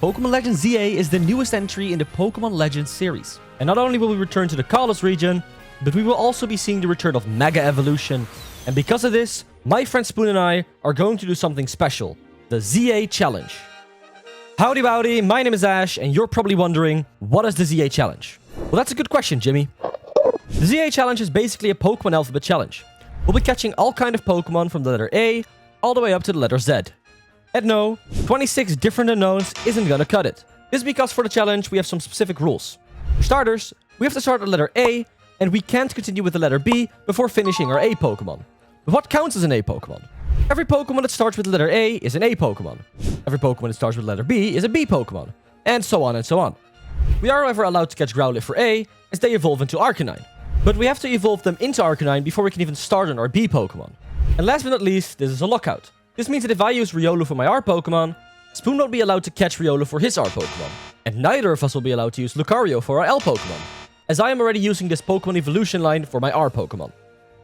Pokemon Legends ZA is the newest entry in the Pokemon Legends series. And not only will we return to the Kalos region, but we will also be seeing the return of Mega Evolution. And because of this, my friend Spoon and I are going to do something special. The ZA Challenge. Howdy Wowdy, my name is Ash, and you're probably wondering, what is the ZA Challenge? Well, that's a good question, Jimmy. The ZA Challenge is basically a Pokemon alphabet challenge. We'll be catching all kind of Pokemon from the letter A all the way up to the letter Z. And no, 26 different unknowns isn't gonna cut it. This is because for the challenge, we have some specific rules. For starters, we have to start at the letter A, and we can't continue with the letter B before finishing our A Pokemon. But what counts as an A Pokemon? Every Pokemon that starts with the letter A is an A Pokemon. Every Pokemon that starts with the letter B is a B Pokemon. And so on and so on. We are however allowed to catch Growlithe for A, as they evolve into Arcanine. But we have to evolve them into Arcanine before we can even start on our B Pokemon. And last but not least, this is a lockout. This means that if I use Riolu for my R Pokemon, Spoon won't be allowed to catch Riolu for his R Pokemon. And neither of us will be allowed to use Lucario for our L Pokemon, as I am already using this Pokemon Evolution line for my R Pokemon.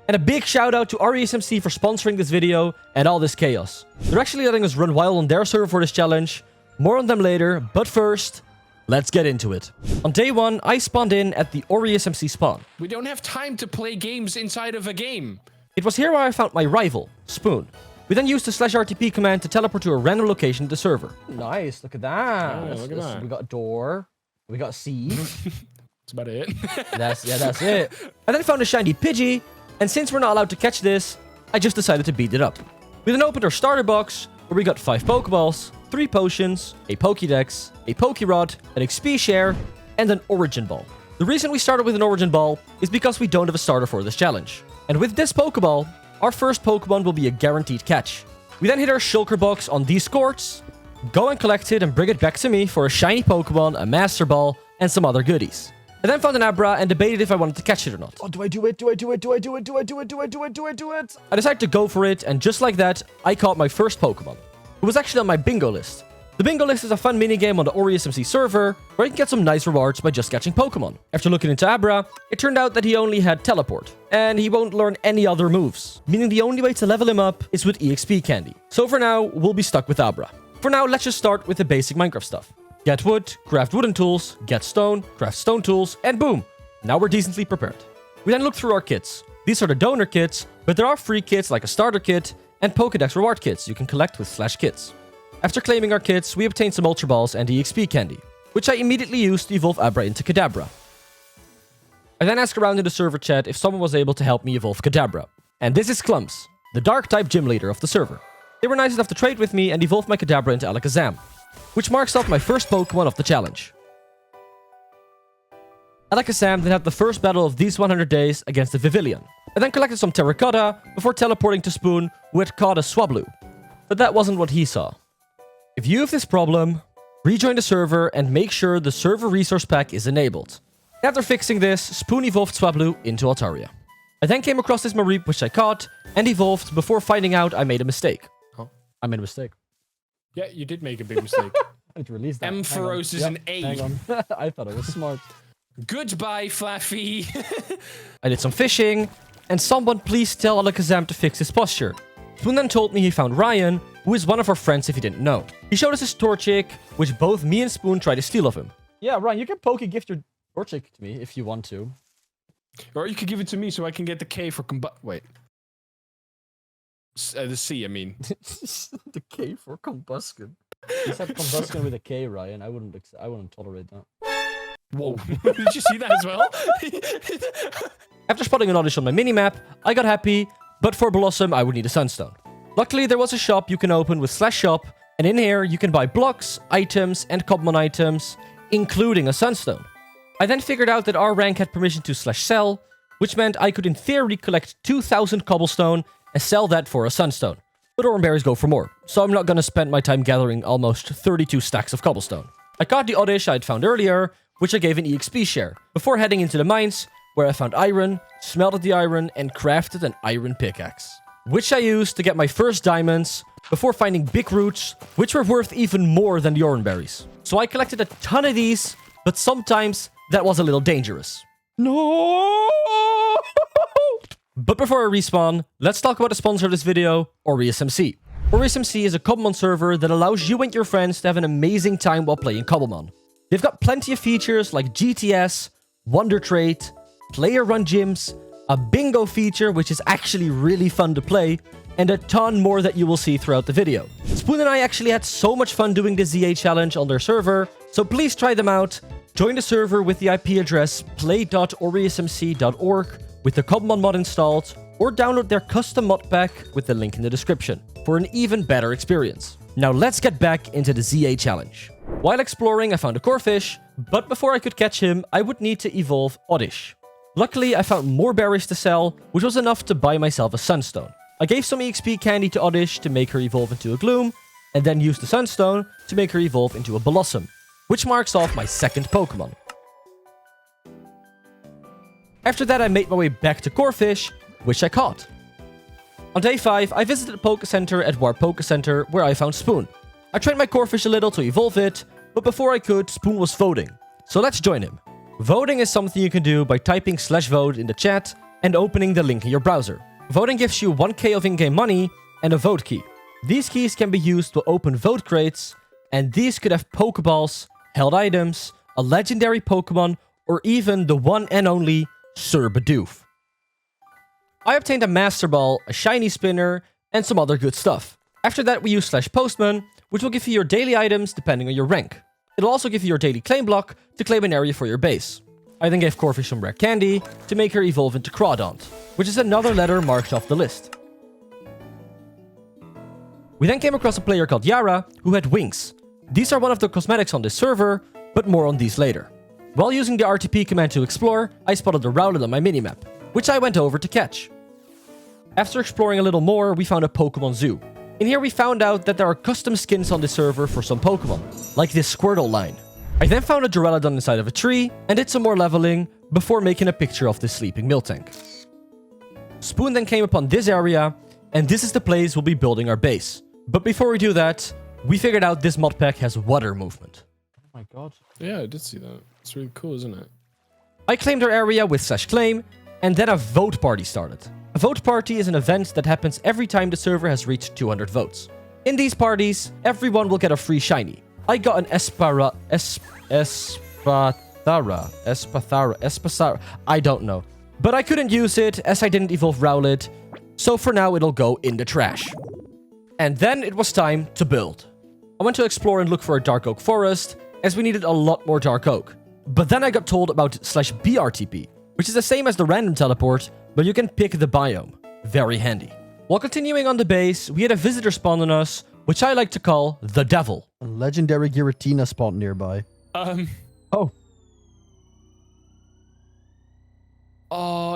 And a big shout out to RESMC for sponsoring this video and all this chaos. They're actually letting us run wild on their server for this challenge. More on them later, but first, let's get into it. On day 1, I spawned in at the RESMC spawn. We don't have time to play games inside of a game. It was here where I found my rival, Spoon. We then used the /RTP command to teleport to a random location of the server. Nice, look at that. Yeah, look at that. We got a door. We got a seed. That's about it. That's it. I then found a shiny Pidgey, and since we're not allowed to catch this, I just decided to beat it up. We then opened our starter box, where we got 5 Pokeballs, 3 potions, a Pokédex, a Pokérod, an XP share, and an Origin Ball. The reason we started with an Origin Ball is because we don't have a starter for this challenge. And with this Pokeball, our first Pokemon will be a guaranteed catch. We then hit our Shulker box on these quartz, go and collect it and bring it back to me for a shiny Pokemon, a Master Ball, and some other goodies. I then found an Abra and debated if I wanted to catch it or not. Oh, do I do it? Do I do it? Do I do it? Do I do it? Do I do it? Do I do it? I decided to go for it, and just like that, I caught my first Pokemon. It was actually on my bingo list. The bingo list is a fun minigame on the RESMC server, where you can get some nice rewards by just catching Pokemon. After looking into Abra, it turned out that he only had Teleport, and he won't learn any other moves, meaning the only way to level him up is with EXP candy. So for now, we'll be stuck with Abra. For now, let's just start with the basic Minecraft stuff. Get wood, craft wooden tools, get stone, craft stone tools, and boom! Now we're decently prepared. We then look through our kits. These are the donor kits, but there are free kits like a starter kit and Pokédex reward kits you can collect with /kits. After claiming our kits, we obtained some Ultra Balls and EXP candy, which I immediately used to evolve Abra into Kadabra. I then asked around in the server chat if someone was able to help me evolve Kadabra. And this is Clumps, the Dark-type gym leader of the server. They were nice enough to trade with me and evolve my Kadabra into Alakazam, which marks off my first Pokemon of the challenge. Alakazam then had the first battle of these 100 days against the Vivillon. I then collected some Terracotta before teleporting to Spoon, who had caught a Swablu. But that wasn't what he saw. If you have this problem, rejoin the server and make sure the server resource pack is enabled. After fixing this, Spoon evolved Swablu into Altaria. I then came across this Mareep which I caught and evolved before finding out I made a mistake. Huh? I made a mistake. Yeah, you did make a big mistake. I need to release that. Ampharos is an A. Hang on. I thought I was smart. Goodbye, Fluffy. I did some fishing, and someone please tell Alakazam to fix his posture. Spoon then told me he found Ryan, who is one of our friends if you didn't know. He showed us his Torchic, which both me and Spoon tried to steal of him. Yeah, Ryan, you can Poke-gift your Torchic to me if you want to. Or you could give it to me so I can get the K for Wait. The C, I mean. The K for combustion. You said combustion with a K, Ryan. I wouldn't tolerate that. Whoa. Did you see that as well? After spotting an audition on my minimap, I got happy, but for Blossom, I would need a Sunstone. Luckily, there was a shop you can open with /shop, and in here, you can buy blocks, items, and Cobblemon items, including a Sunstone. I then figured out that our rank had permission to /sell, which meant I could in theory collect 2,000 cobblestone and sell that for a Sunstone. But Oranberries go for more, so I'm not gonna spend my time gathering almost 32 stacks of cobblestone. I caught the Oddish I had found earlier, which I gave an EXP share, before heading into the mines, where I found iron, smelted the iron, and crafted an iron pickaxe, which I used to get my first diamonds, before finding big roots, which were worth even more than the Oranberries. So I collected a ton of these, but sometimes that was a little dangerous. No! But before I respawn, let's talk about the sponsor of this video, RESMC. OriousMC is a Cobblemon server that allows you and your friends to have an amazing time while playing Cobblemon. They've got plenty of features like GTS, Wonder Trait, player run gyms, a bingo feature which is actually really fun to play, and a ton more that you will see throughout the video. Spoon and I actually had so much fun doing the ZA challenge on their server, so please try them out. Join the server with the IP address play.oriosmc.org with the Cobblemon mod installed, or download their custom mod pack with the link in the description for an even better experience. Now let's get back into the ZA challenge. While exploring, I found a corefish, but before I could catch him, I would need to evolve Oddish. Luckily, I found more berries to sell, which was enough to buy myself a sunstone. I gave some EXP candy to Oddish to make her evolve into a Gloom, and then used the sunstone to make her evolve into a Blossom, which marks off my second Pokemon. After that, I made my way back to Corefish, which I caught. On day 5, I visited the Poke Center at Warp Poke Center, where I found Spoon. I trained my Corefish a little to evolve it, but before I could, Spoon was voting. So let's join him. Voting is something you can do by typing /vote in the chat and opening the link in your browser. Voting gives you 1k of in-game money and a vote key. These keys can be used to open vote crates, and these could have Pokeballs, held items, a legendary Pokemon, or even the one and only Sir Bidoof. I obtained a Master Ball, a Shiny Spinner, and some other good stuff. After that, we use /postman, which will give you your daily items depending on your rank. It'll also give you your daily claim block to claim an area for your base. I then gave Corefish some rare candy to make her evolve into Crawdaunt, which is another letter marked off the list. We then came across a player called Yara who had wings. These are one of the cosmetics on this server, but more on these later. While using the RTP command to explore, I spotted a Rowlet on my minimap, which I went over to catch. After exploring a little more, we found a Pokemon zoo. In here we found out that there are custom skins on this server for some Pokemon, like this Squirtle line. I then found a Duraludon inside of a tree and did some more leveling before making a picture of this sleeping Miltank. Spoon then came upon this area, and this is the place we'll be building our base. But before we do that, we figured out this mod pack has water movement. Oh my god. Yeah, I did see that. It's really cool, isn't it? I claimed our area with /claim, and then a vote party started. A vote party is an event that happens every time the server has reached 200 votes. In these parties, everyone will get a free shiny. I got an Espathara, I don't know. But I couldn't use it as I didn't evolve Rowlet, so for now it'll go in the trash. And then it was time to build. I went to explore and look for a Dark Oak Forest, as we needed a lot more Dark Oak. But then I got told about /BRTP, which is the same as the random teleport, but you can pick the biome. Very handy. While continuing on the base, we had a visitor spawn on us, which I like to call the Devil. A legendary Giratina spawned nearby. Oh,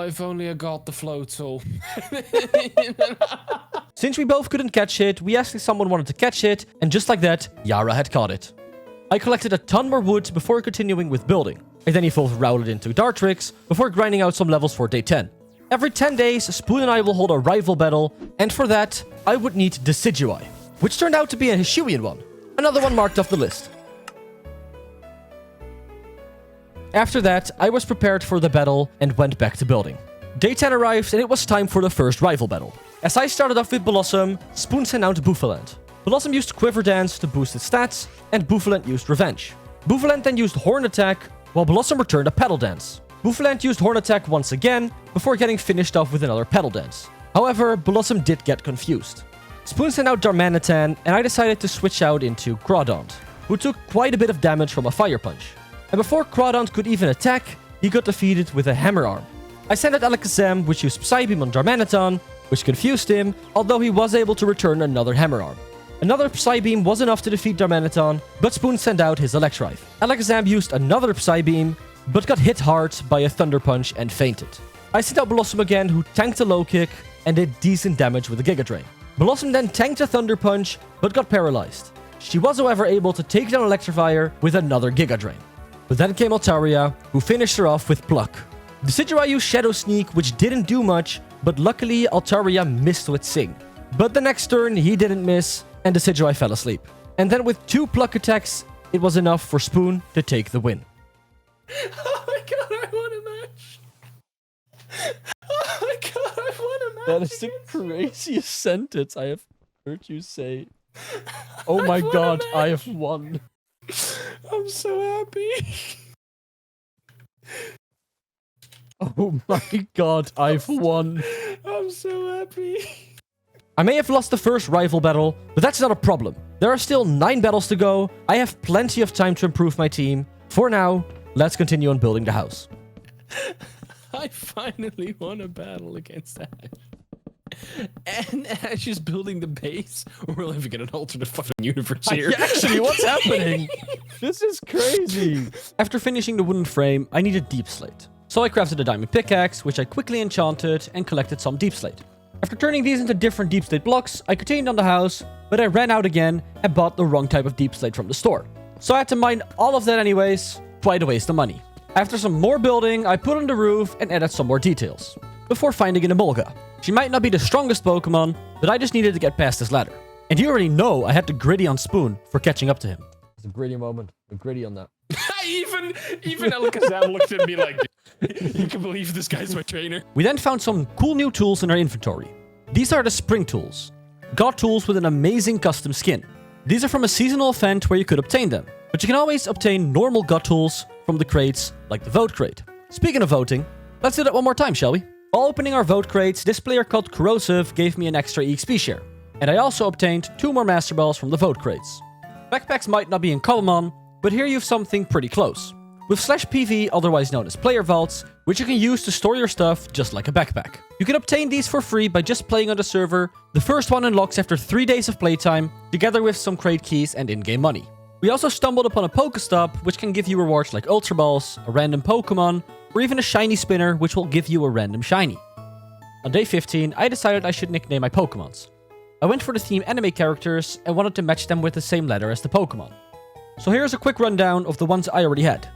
if only I got the flow tool. Since we both couldn't catch it, we asked if someone wanted to catch it, and just like that, Yara had caught it. I collected a ton more wood before continuing with building. I then evolved Rowlet into Dartrix before grinding out some levels for day 10. Every 10 days, Spoon and I will hold a rival battle, and for that, I would need Decidueye, which turned out to be a Hisuian one. Another one marked off the list. After that, I was prepared for the battle and went back to building. Day 10 arrived and it was time for the first rival battle. As I started off with Blossom, Spoon sent out Bouffalant. Blossom used Quiver Dance to boost its stats, and Bouffalant used Revenge. Bouffalant then used Horn Attack, while Blossom returned a Petal Dance. Bouffalant used Horn Attack once again, before getting finished off with another Petal Dance. However, Blossom did get confused. Spoon sent out Darmanitan, and I decided to switch out into Crawdaunt, who took quite a bit of damage from a Fire Punch. And before Crawdaunt could even attack, he got defeated with a Hammer Arm. I sent out Alakazam, which used Psybeam on Darmanitan, which confused him, although he was able to return another Hammer Arm. Another Psybeam was enough to defeat Darmanitan, but Spoon sent out his Electrife. Alakazam used another Psybeam, but got hit hard by a Thunder Punch and fainted. I sent out Blossom again, who tanked a low kick and did decent damage with a Giga Drain. Blossom then tanked a Thunder Punch, but got paralyzed. She was however able to take down Electrifier with another Giga Drain. But then came Altaria, who finished her off with Pluck. Decidueye used Shadow Sneak, which didn't do much, but luckily Altaria missed with Sing. But the next turn, he didn't miss, and Decidueye fell asleep. And then with 2 Pluck attacks, it was enough for Spoon to take the win. Oh my god, I want a match. Oh my god, I want a match. That is the craziest sentence I have heard you say, oh my god, I have won. I'm so happy. Oh my god, I've won. I'm so happy. I may have lost the first rival battle, but that's not a problem. There are still 9 battles to go. I have plenty of time to improve my team. For now, let's continue on building the house. I finally won a battle against Ash. And Ash is building the base. We're living in an alternate fucking universe here. Actually, what's happening? This is crazy. After finishing the wooden frame, I needed deep slate. So I crafted a diamond pickaxe, which I quickly enchanted and collected some deep slate. After turning these into different deep slate blocks, I continued on the house, but I ran out again and bought the wrong type of deep slate from the store. So I had to mine all of that anyways. Quite a waste of money. After some more building, I put on the roof and added some more details. Before finding an Emolga. She might not be the strongest Pokemon, but I just needed to get past this ladder. And you already know I had to gritty on Spoon for catching up to him. It's a gritty moment. A gritty on that. even Alakazam looked at me like, you can believe this guy's my trainer. We then found some cool new tools in our inventory. These are the Spring Tools. God tools with an amazing custom skin. These are from a seasonal event where you could obtain them. But you can always obtain normal God tools from the crates, like the vote crate. Speaking of voting, let's do that one more time, shall we? While opening our vote crates, this player called Corrosive gave me an extra EXP share. And I also obtained 2 more Master Balls from the vote crates. Backpacks might not be in Cobblemon, but here you have something pretty close. With /PV, otherwise known as player vaults, which you can use to store your stuff just like a backpack. You can obtain these for free by just playing on the server. The first one unlocks after 3 days of playtime, together with some crate keys and in-game money. We also stumbled upon a Pokestop, which can give you rewards like Ultra Balls, a random Pokemon, or even a shiny spinner, which will give you a random shiny. On day 15, I decided I should nickname my Pokemons. I went for the theme anime characters and wanted to match them with the same letter as the Pokemon. So here's a quick rundown of the ones I already had.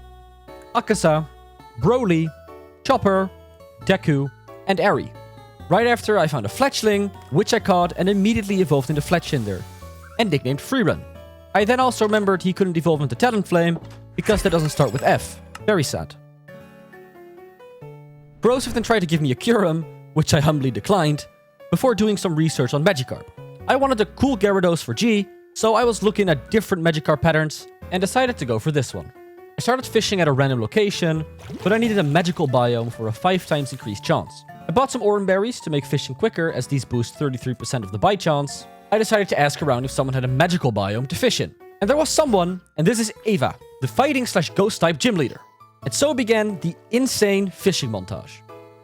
Akasa, Broly, Chopper, Deku, and Eri. Right after, I found a Fletchling, which I caught and immediately evolved into Fletchinder, and nicknamed Freerun. I then also remembered he couldn't evolve into Talonflame, because that doesn't start with F. Very sad. Corrosive then tried to give me a Kyurem, which I humbly declined, before doing some research on Magikarp. I wanted a cool Gyarados for G, so I was looking at different Magikarp patterns, and decided to go for this one. I started fishing at a random location, but I needed a magical biome for a 5 times increased chance. I bought some Oran Berries to make fishing quicker, as these boost 33% of the bite chance. I decided to ask around if someone had a magical biome to fish in. And there was someone, and this is Ava, the fighting/ghost type gym leader. And so began the insane fishing montage.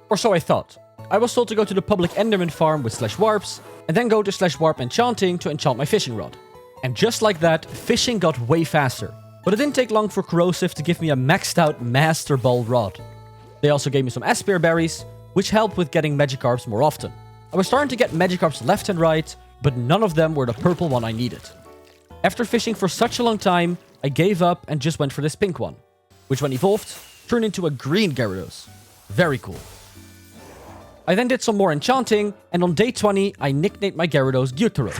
Or so I thought. I was told to go to the public Enderman farm with /warps, and then go to /warp enchanting to enchant my fishing rod. And just like that, fishing got way faster. But it didn't take long for Corrosive to give me a maxed out Master Ball rod. They also gave me some Aspear berries, which helped with getting Magikarps more often. I was starting to get Magikarps left and right, but none of them were the purple one I needed. After fishing for such a long time, I gave up and just went for this pink one, which when evolved, turned into a green Gyarados. Very cool. I then did some more enchanting, and on day 20, I nicknamed my Gyarados Gyutaro.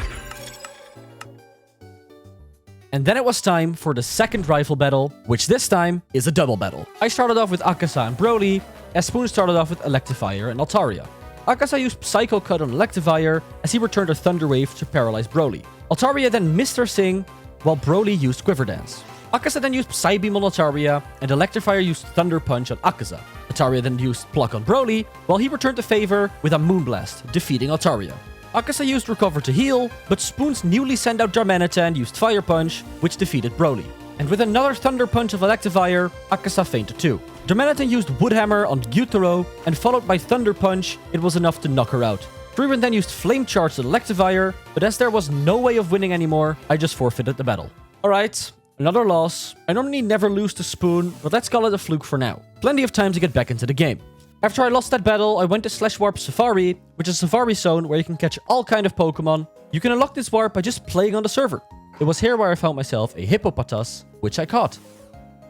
And then it was time for the second rival battle, which this time is a double battle. I started off with Akasa and Broly, as Spoon started off with Electivire and Altaria. Akasa used Psycho Cut on Electivire, as he returned a Thunder Wave to paralyze Broly. Altaria then missed her Sing, while Broly used Quiver Dance. Akasa then used Psybeam on Altaria, and Electivire used Thunder Punch on Akasa. Altaria then used Pluck on Broly, while he returned the favor with a Moonblast, defeating Altaria. Akasa used Recover to heal, but Spoon's newly sent out Darmanitan used Fire Punch, which defeated Broly. And with another Thunder Punch of Electivire, Akasa fainted too. Darmanitan used Woodhammer on Gyutaro, and followed by Thunder Punch, it was enough to knock her out. Freerun then used Flame Charge on Electivire, but as there was no way of winning anymore, I just forfeited the battle. Alright, another loss. I normally never lose to Spoon, but let's call it a fluke for now. Plenty of time to get back into the game. After I lost that battle, I went to /warp Safari, which is a Safari zone where you can catch all kind of Pokemon. You can unlock this warp by just playing on the server. It was here where I found myself a Hippopotas, which I caught.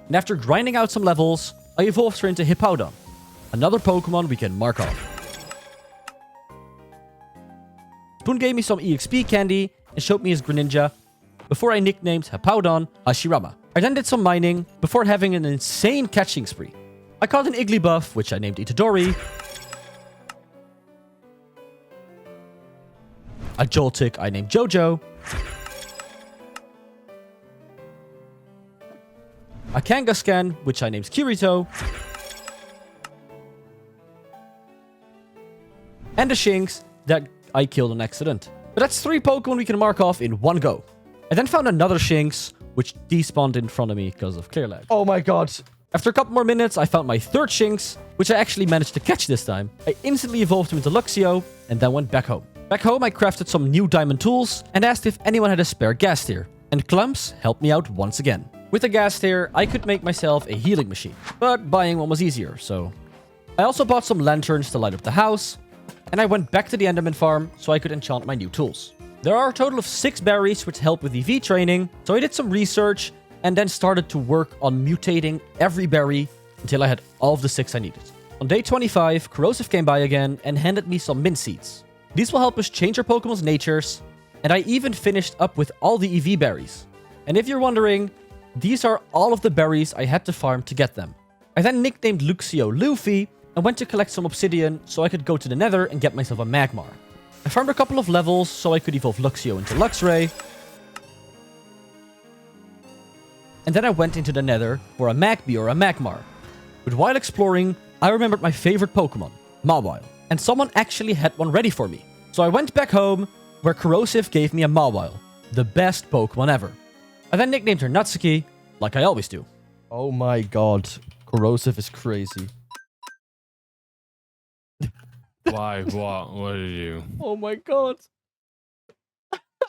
And after grinding out some levels, I evolved her into Hippowdon, another Pokemon we can mark off. Spoon gave me some EXP candy and showed me his Greninja, before I nicknamed Hippowdon Hashirama. I then did some mining, before having an insane catching spree. I caught an Igglybuff, which I named Itadori. a Joltik I named Jojo, a Kangaskhan, which I named Kirito, and a Shinx that I killed on accident. But that's 3 Pokemon we can mark off in one go. I then found another Shinx, which despawned in front of me because of clear lag. Oh my god. After a couple more minutes, I found my 3rd Shinx, which I actually managed to catch this time. I instantly evolved him into Luxio, and then went back home. Back home, I crafted some new diamond tools, and asked if anyone had a spare gas tier. And Clumps helped me out once again. With the gas tier, I could make myself a healing machine, but buying one was easier, so... I also bought some lanterns to light up the house, and I went back to the Enderman farm so I could enchant my new tools. There are a total of 6 berries which help with EV training, so I did some research and then started to work on mutating every berry until I had all of the 6 I needed. On day 25, Corrosive came by again and handed me some mint seeds. These will help us change our Pokemon's natures, and I even finished up with all the EV berries. And if you're wondering, these are all of the berries I had to farm to get them. I then nicknamed Luxio Luffy and went to collect some obsidian so I could go to the Nether and get myself a Magmar. I farmed a couple of levels so I could evolve Luxio into Luxray. And then I went into the Nether for a Magby or a Magmar. But while exploring, I remembered my favorite Pokemon, Mawile. And someone actually had one ready for me. So I went back home, where Corrosive gave me a Mawile. The best Pokemon ever. I then nicknamed her Natsuki, like I always do. Oh my god. Corrosive is crazy. Why? What did you do? Oh my god.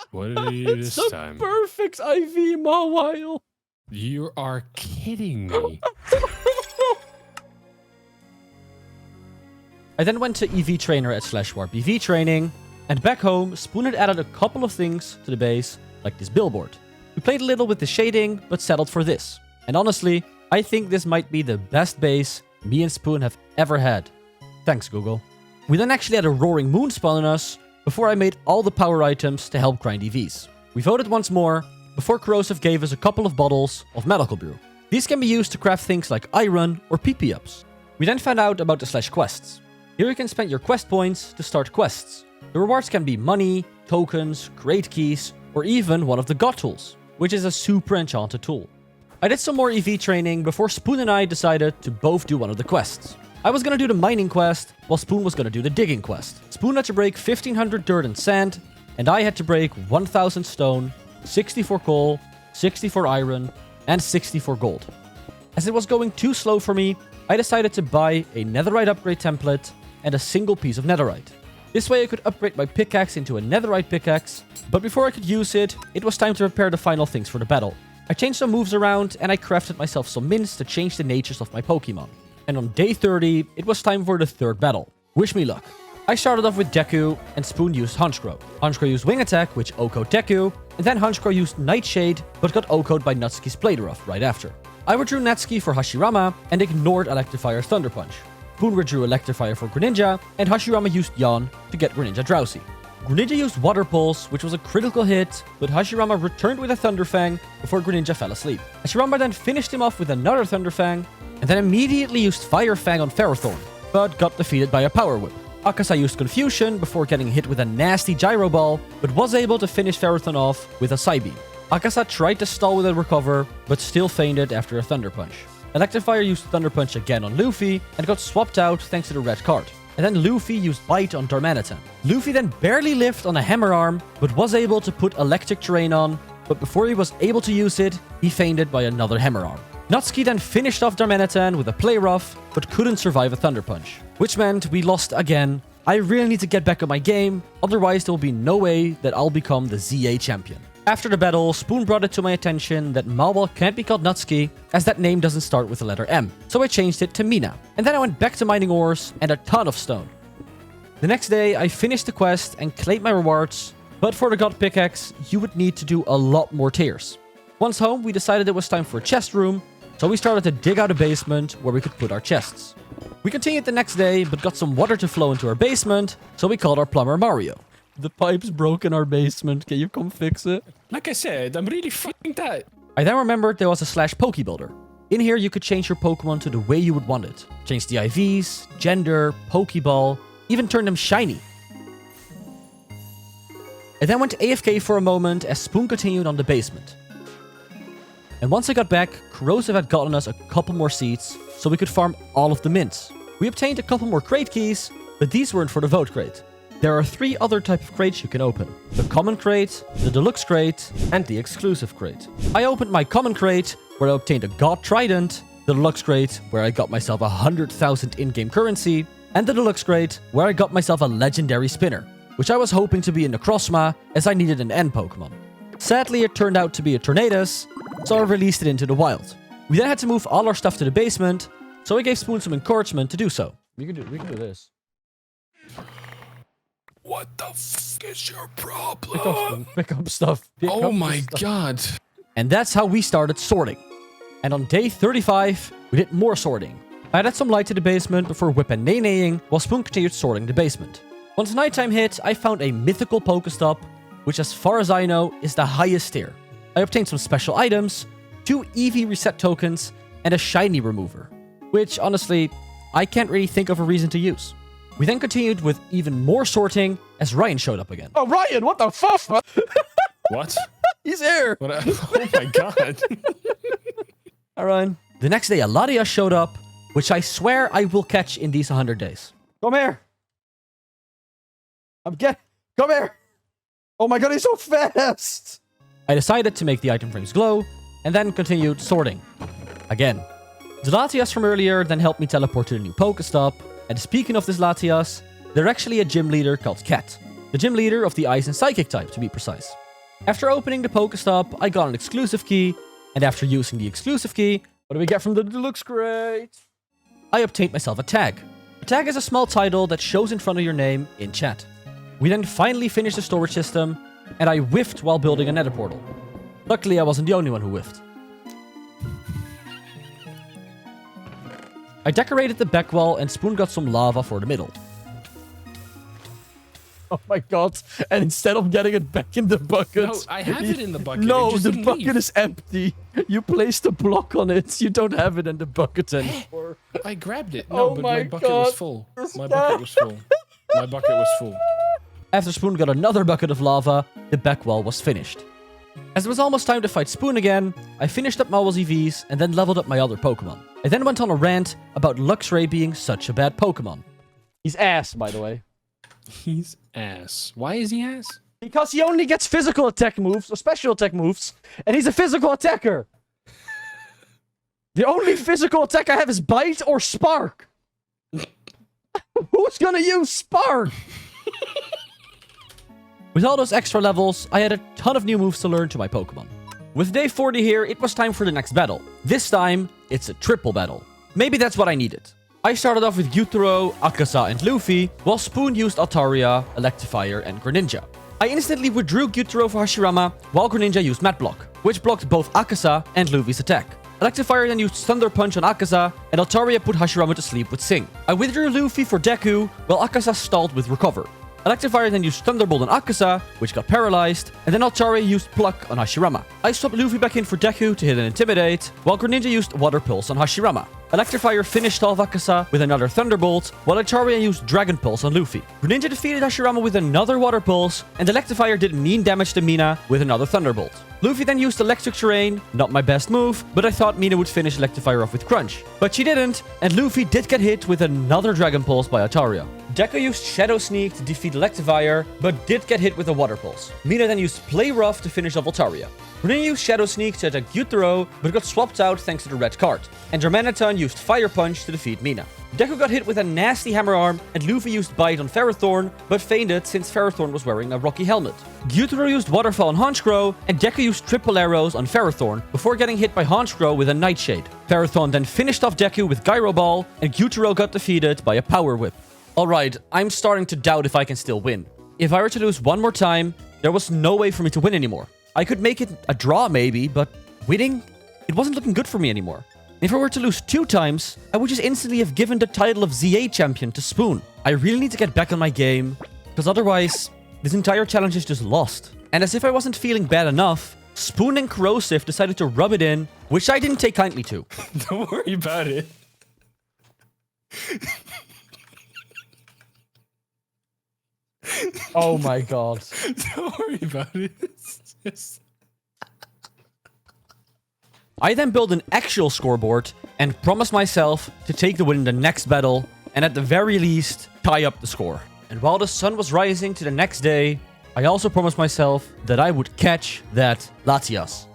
What did you do this time? Perfect IV Mawile. You are kidding me. I then went to EV Trainer at /warp EV Training, and back home, Spoon had added a couple of things to the base, like this billboard. We played a little with the shading, but settled for this. And honestly, I think this might be the best base me and Spoon have ever had. Thanks, Google. We then actually had a Roaring Moon spawn on us, before I made all the power items to help grind EVs. We voted once more, before Corrosive gave us a couple of bottles of Medical Brew. These can be used to craft things like iron or PP ups. We then found out about the /quests. Here you can spend your quest points to start quests. The rewards can be money, tokens, crate keys, or even one of the God tools, which is a super enchanted tool. I did some more EV training before Spoon and I decided to both do one of the quests. I was gonna do the mining quest, while Spoon was gonna do the digging quest. Spoon had to break 1500 dirt and sand, and I had to break 1000 stone, 64 coal, 64 iron, and 64 gold. As it was going too slow for me, I decided to buy a netherite upgrade template and a single piece of netherite. This way I could upgrade my pickaxe into a netherite pickaxe, but before I could use it, it was time to prepare the final things for the battle. I changed some moves around and I crafted myself some mints to change the natures of my Pokemon. And on day 30, it was time for the 3rd battle. Wish me luck. I started off with Deku, and Spoon used Honchkrow. Honchkrow used Wing Attack, which OHKO'd Deku, and then Honchkrow used Nightshade, but got OHKO'd by Natsuki's Play-Rough right after. I withdrew Natsuki for Hashirama, and ignored Electivire's Thunder Punch. Spoon withdrew Electivire for Greninja, and Hashirama used Yawn to get Greninja drowsy. Greninja used Water Pulse, which was a critical hit, but Hashirama returned with a Thunder Fang before Greninja fell asleep. Hashirama then finished him off with another Thunder Fang, and then immediately used Fire Fang on Ferrothorn, but got defeated by a Power Whip. Akasa used Confusion before getting hit with a nasty Gyro Ball, but was able to finish Ferrothorn off with a Psybeam. Akasa tried to stall with a Recover, but still fainted after a Thunder Punch. Electivire used Thunder Punch again on Luffy, and got swapped out thanks to the red card. And then Luffy used Bite on Darmanitan. Luffy then barely lived on a Hammer Arm, but was able to put Electric Terrain on, but before he was able to use it, he fainted by another Hammer Arm. Natsuki then finished off Darmanitan with a Play Rough, but couldn't survive a Thunder Punch, which meant we lost again. I really need to get back on my game, otherwise there will be no way that I'll become the ZA champion. After the battle, Spoon brought it to my attention that Mawile can't be called Natsuki, as that name doesn't start with the letter M, so I changed it to Mina. And then I went back to mining ores and a ton of stone. The next day, I finished the quest and claimed my rewards, but for the God Pickaxe, you would need to do a lot more tiers. Once home, we decided it was time for a chest room, so we started to dig out a basement where we could put our chests. We continued the next day, but got some water to flow into our basement, so we called our plumber Mario. The pipe's broke in our basement, can you come fix it? Like I said, I'm really fucking tired. I then remembered there was a /Pokebuilder. In here, you could change your Pokemon to the way you would want it. Change the IVs, gender, Pokeball, even turn them shiny. I then went AFK for a moment as Spoon continued on the basement. And once I got back, Corrosive had gotten us a couple more seeds, so we could farm all of the mints. We obtained a couple more crate keys, but these weren't for the vote crate. There are 3 other types of crates you can open. The common crate, the deluxe crate, and the exclusive crate. I opened my common crate, where I obtained a god trident, the deluxe crate, where I got myself 100,000 in-game currency, and the deluxe crate, where I got myself a legendary spinner, which I was hoping to be in the Necrozma, as I needed an end Pokemon. Sadly, it turned out to be a Tornadus, so I released it into the wild. We then had to move all our stuff to the basement, so I gave Spoon some encouragement to do so. We can do this. What the f is your problem? Pick up, Spoon. Pick up stuff. Pick Oh up my stuff. god. And that's how we started sorting. And on day 35, we did more sorting. I added some light to the basement before Whip and Nene-ing, while Spoon continued sorting the basement. Once nighttime hit, I found a mythical Pokestop, which as far as I know, is the highest tier. I obtained some special items, 2 EV reset tokens, and a shiny remover, which honestly, I can't really think of a reason to use. We then continued with even more sorting as Ryan showed up again. Oh, Ryan, what the fuck? What? He's here. What oh my god. All right. The next day, a Latias showed up, which I swear I will catch in these 100 days. Come here. Come here. Oh my god, he's so fast. I decided to make the item frames glow, and then continued sorting. Again. The Latias from earlier then helped me teleport to the new Pokestop, and speaking of this Latias, they're actually a gym leader called Cat. The gym leader of the Ice and Psychic type, to be precise. After opening the Pokestop, I got an exclusive key, and after using the exclusive key, What do we get from the deluxe crate? I obtained myself a tag. A tag is a small title that shows in front of your name in chat. We then finally finished the storage system, and I whiffed while building a nether portal. Luckily, I wasn't the only one who whiffed. I decorated the back wall, and Spoon got some lava for the middle. Oh my god. And instead of getting it back in the bucket... No, I have it in the bucket. No, It just the didn't bucket leave. is empty. You placed a block on it. You don't have it in the bucket anymore. I grabbed it. Oh No, but my my bucket was God. full. My bucket was full. My bucket was full. After Spoon got another bucket of lava, the back wall was finished. As it was almost time to fight Spoon again, I finished up Mowell's EVs and then leveled up my other Pokemon. I then went on a rant about Luxray being such a bad Pokemon. He's ass, by the way. He's ass. Why is he ass? Because he only gets physical attack moves, or special attack moves, and he's a physical attacker. The only physical attack I have is Bite or Spark. Who's gonna use Spark? With all those extra levels, I had a ton of new moves to learn to my Pokemon. With day 40 here, it was time for the next battle. This time, it's a triple battle. Maybe that's what I needed. I started off with Gyutaro, Akasa, and Luffy, while Spoon used Altaria, Electivire, and Greninja. I instantly withdrew Gyutaro for Hashirama, while Greninja used Mat Block, which blocked both Akasa and Luffy's attack. Electivire then used Thunder Punch on Akasa, and Altaria put Hashirama to sleep with Sing. I withdrew Luffy for Deku, while Akasa stalled with Recover. Electivire then used Thunderbolt on Akasa, which got paralyzed, and then Altaria used Pluck on Hashirama. I swapped Luffy back in for Deku to hit and Intimidate, while Greninja used Water Pulse on Hashirama. Electivire finished off Akasa with another Thunderbolt, while Altaria used Dragon Pulse on Luffy. Greninja defeated Hashirama with another Water Pulse, and Electivire did mean damage to Mina with another Thunderbolt. Luffy then used Electric Terrain, not my best move, but I thought Mina would finish Electivire off with Crunch. But she didn't, and Luffy did get hit with another Dragon Pulse by Altaria. Deku used Shadow Sneak to defeat Electivire, but did get hit with a Water Pulse. Mina then used Play Rough to finish off Altaria. Greninja used Shadow Sneak to attack Gyutaro, but got swapped out thanks to the red card. And Germaniton used Fire Punch to defeat Mina. Deku got hit with a nasty Hammer Arm, and Luffy used Bite on Ferrothorn, but fainted since Ferrothorn was wearing a rocky helmet. Gyutaro used Waterfall on Honchkrow, and Deku used Triple Arrows on Ferrothorn, before getting hit by Honchkrow with a Nightshade. Ferrothorn then finished off Deku with Gyro Ball, and Gyutaro got defeated by a Power Whip. Alright, I'm starting to doubt if I can still win. If I were to lose one more time, there was no way for me to win anymore. I could make it a draw maybe, but winning? It wasn't looking good for me anymore. If I were to lose 2 times, I would just instantly have given the title of ZA champion to Spoon. I really need to get back on my game, because otherwise, this entire challenge is just lost. And as if I wasn't feeling bad enough, Spoon and Corrosive decided to rub it in, which I didn't take kindly to. Don't worry about it. Oh my god. Don't worry about it. It's just... I then build an actual scoreboard and promise myself to take the win in the next battle and at the very least tie up the score. And while the sun was rising to the next day, I also promised myself that I would catch that Latias.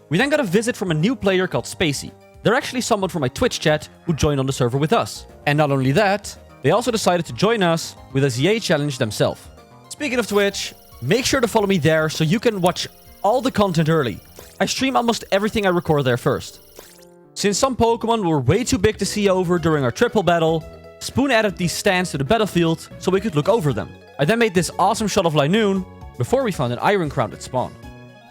We then got a visit from a new player called Spacey. They're actually someone from my Twitch chat who joined on the server with us. And not only that, they also decided to join us with a ZA challenge themselves. Speaking of Twitch, make sure to follow me there so you can watch all the content early. I stream almost everything I record there first. Since some Pokemon were way too big to see over during our triple battle, Spoon added these stands to the battlefield so we could look over them. I then made this awesome shot of Linoon before we found an Iron Crown at spawn.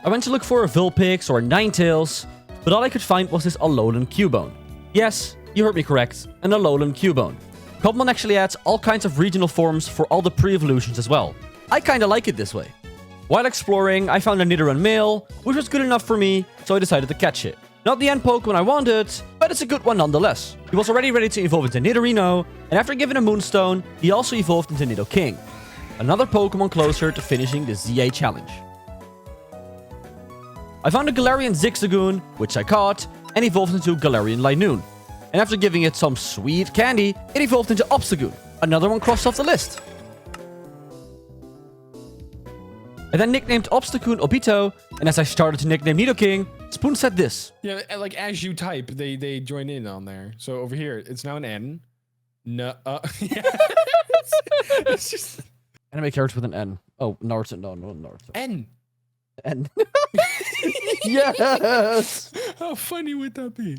I went to look for a Vulpix or a Ninetales, but all I could find was this Alolan Cubone. Yes, you heard me correct, an Alolan Cubone. Cobblemon actually adds all kinds of regional forms for all the pre-evolutions as well. I kinda like it this way. While exploring, I found a Nidoran male, which was good enough for me, so I decided to catch it. Not the end Pokemon I wanted, but it's a good one nonetheless. He was already ready to evolve into Nidorino, and after giving a Moonstone, he also evolved into Nidoking. Another Pokemon closer to finishing the ZA challenge. I found a Galarian Zigzagoon, which I caught, and evolved into Galarian Linoon. And after giving it some sweet candy, it evolved into Obstagoon. Another one crossed off the list. I then nicknamed Obstagoon Obito, and as I started to nickname Nidoking, Spoon said this. Yeah, like as you type, they join in on there. So over here, it's now an N. No, yeah. It's just Anime character with an N. Oh, Naruto. No, Naruto. N. N. Yes! How funny would that be?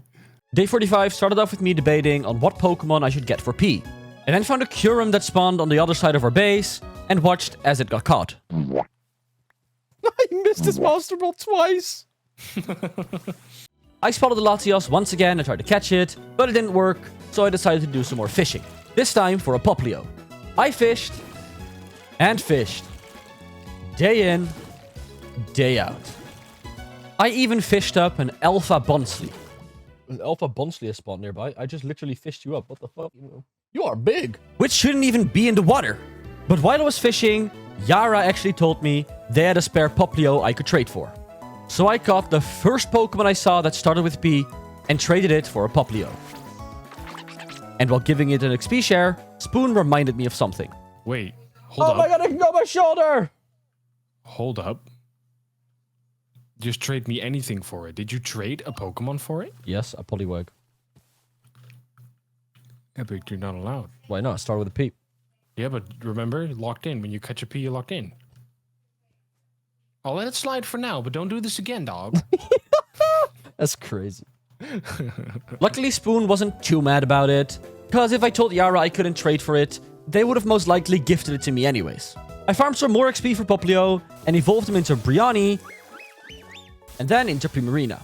Day 45 started off with me debating on what Pokemon I should get for P. I then found a Curum that spawned on the other side of our base, and watched as it got caught. I missed this Monster Ball twice! I spotted the Latios once again and tried to catch it, but it didn't work, so I decided to do some more fishing. This time for a Poplio. I fished, and fished. Day in, day out. I even fished up an Alpha Bonsly. An Alpha Bonsly has spawned nearby. I just literally fished you up. What the fuck? You are big! Which shouldn't even be in the water. But while I was fishing, Yara actually told me they had a spare Poplio I could trade for. So I caught the first Pokemon I saw that started with P and traded it for a Poplio. And while giving it an XP share, Spoon reminded me of something. Wait, hold up. Oh my god, I can go on my shoulder! Hold up. Just trade me anything for it. Did you trade a Pokemon for it? Yes, a Poliwag. Yeah, but you're not allowed. Why not? Start with a P. Yeah, but remember, locked in. When you catch a P, you're locked in. I'll let it slide for now, but don't do this again, dog. That's crazy. Luckily, Spoon wasn't too mad about it, because if I told Yara I couldn't trade for it, they would have most likely gifted it to me anyways. I farmed some more XP for Poplio and evolved him into Briani, and then into Primarina.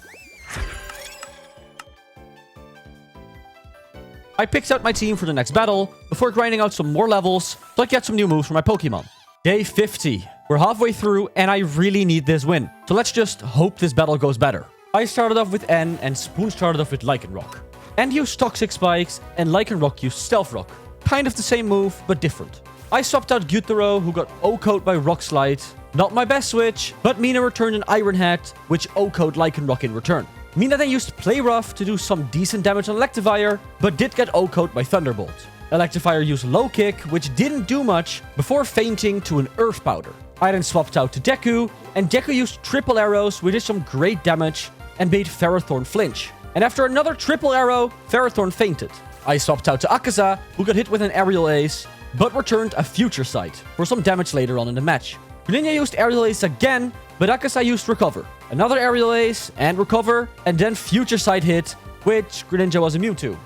I picked out my team for the next battle before grinding out some more levels so I could get some new moves for my Pokemon. Day 50. We're halfway through and I really need this win. So let's just hope this battle goes better. I started off with N and Spoon started off with Lycanroc. N used Toxic Spikes and Lycanroc used Stealth Rock. Kind of the same move, but different. I swapped out Gyutaro, who got O-Code by Rock Slide. Not my best switch, but Mina returned an Iron Head, which O-Code Lycanroc in return. Mina then used Play Rough to do some decent damage on Electivire, but did get O-Code by Thunderbolt. Electivire used Low Kick, which didn't do much, before fainting to an Earth Powder. I then swapped out to Deku, and Deku used Triple Arrows, which did some great damage, and made Ferrothorn flinch. And after another Triple Arrow, Ferrothorn fainted. I swapped out to Akaza, who got hit with an Aerial Ace, but returned a Future Sight, for some damage later on in the match. Greninja used Aerial Ace again, but Akaza used Recover. Another Aerial Ace, and Recover, and then Future Sight hit, which Greninja was immune to.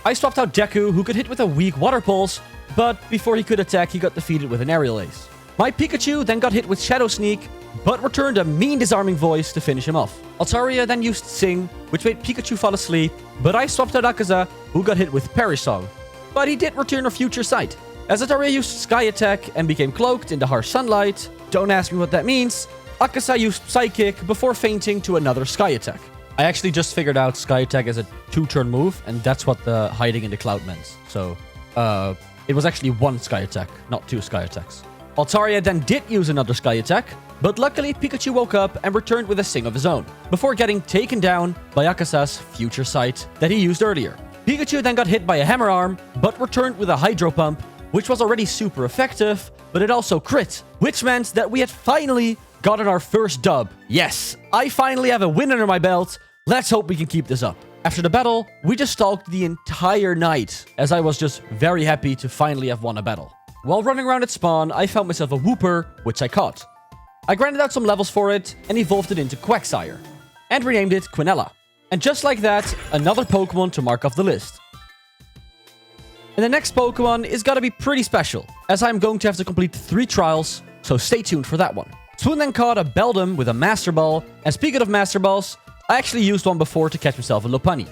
I swapped out Deku, who could hit with a weak Water Pulse, but before he could attack, he got defeated with an Aerial Ace. My Pikachu then got hit with Shadow Sneak, but returned a mean Disarming Voice to finish him off. Altaria then used Sing, which made Pikachu fall asleep, but I swapped out Akaza, who got hit with Parry Song. But he did return a Future Sight. As Altaria used Sky Attack and became cloaked in the harsh sunlight, don't ask me what that means, Akaza used Psychic before fainting to another Sky Attack. I actually just figured out Sky Attack as a 2-turn move, and that's what the hiding in the cloud meant. So, it was actually one Sky Attack, not 2 Sky Attacks. Altaria then did use another Sky attack, but luckily Pikachu woke up and returned with a Sing of his own, before getting taken down by Akasa's Future Sight that he used earlier. Pikachu then got hit by a Hammer Arm, but returned with a Hydro Pump, which was already super effective, but it also crit, which meant that we had finally gotten our first dub. Yes, I finally have a win under my belt. Let's hope we can keep this up. After the battle, we just stalked the entire night, as I was just very happy to finally have won a battle. While running around at spawn, I found myself a Wooper, which I caught. I grinded out some levels for it and evolved it into Quagsire, and renamed it Quinella. And just like that, another Pokemon to mark off the list. And the next Pokemon is gotta be pretty special, as I'm going to have to complete 3 trials, so stay tuned for that one. Spoon then caught a Beldum with a Master Ball, and speaking of Master Balls, I actually used one before to catch myself a Lopunny.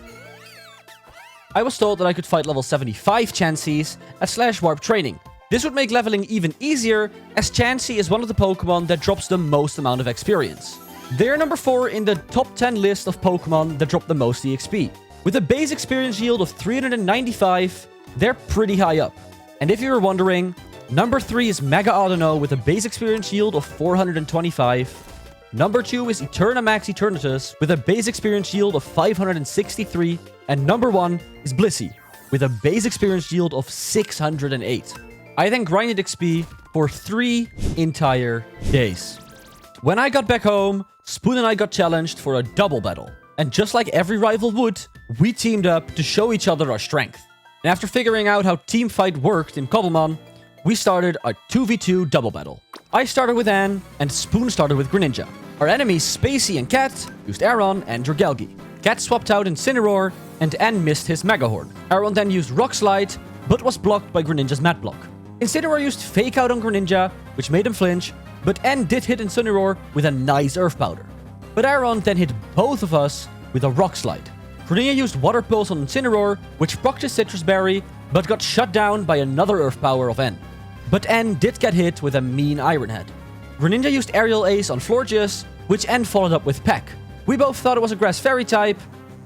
I was told that I could fight level 75 Chansey's at Slash Warp Training. This would make leveling even easier, as Chansey is one of the Pokemon that drops the most amount of experience. They're number 4 in the top 10 list of Pokemon that drop the most EXP. With a base experience yield of 395, they're pretty high up. And if you were wondering, number 3 is Mega Audino with a base experience yield of 425. Number 2 is Eternamax Eternatus with a base experience yield of 563. And number 1 is Blissey with a base experience yield of 608. I then grinded XP for 3 entire days. When I got back home, Spoon and I got challenged for a double battle. And just like every rival would, we teamed up to show each other our strength. And after figuring out how teamfight worked in Cobblemon, we started a 2v2 double battle. I started with Anne, and Spoon started with Greninja. Our enemies Spacey and Cat used Aron and Dragalge. Cat swapped out Incineroar, and Anne missed his Mega Horn. Aron then used Rock Slide, but was blocked by Greninja's Mat Block. Incineroar used Fake Out on Greninja, which made him flinch, but Anne did hit Incineroar with a nice Earth Powder. But Aron then hit both of us with a Rock Slide. Greninja used Water Pulse on Incineroar, which procced his Citrus Berry, but got shut down by another Earth Power of N. But N did get hit with a mean Iron Head. Greninja used Aerial Ace on Florges, which N followed up with Peck. We both thought it was a Grass Fairy type,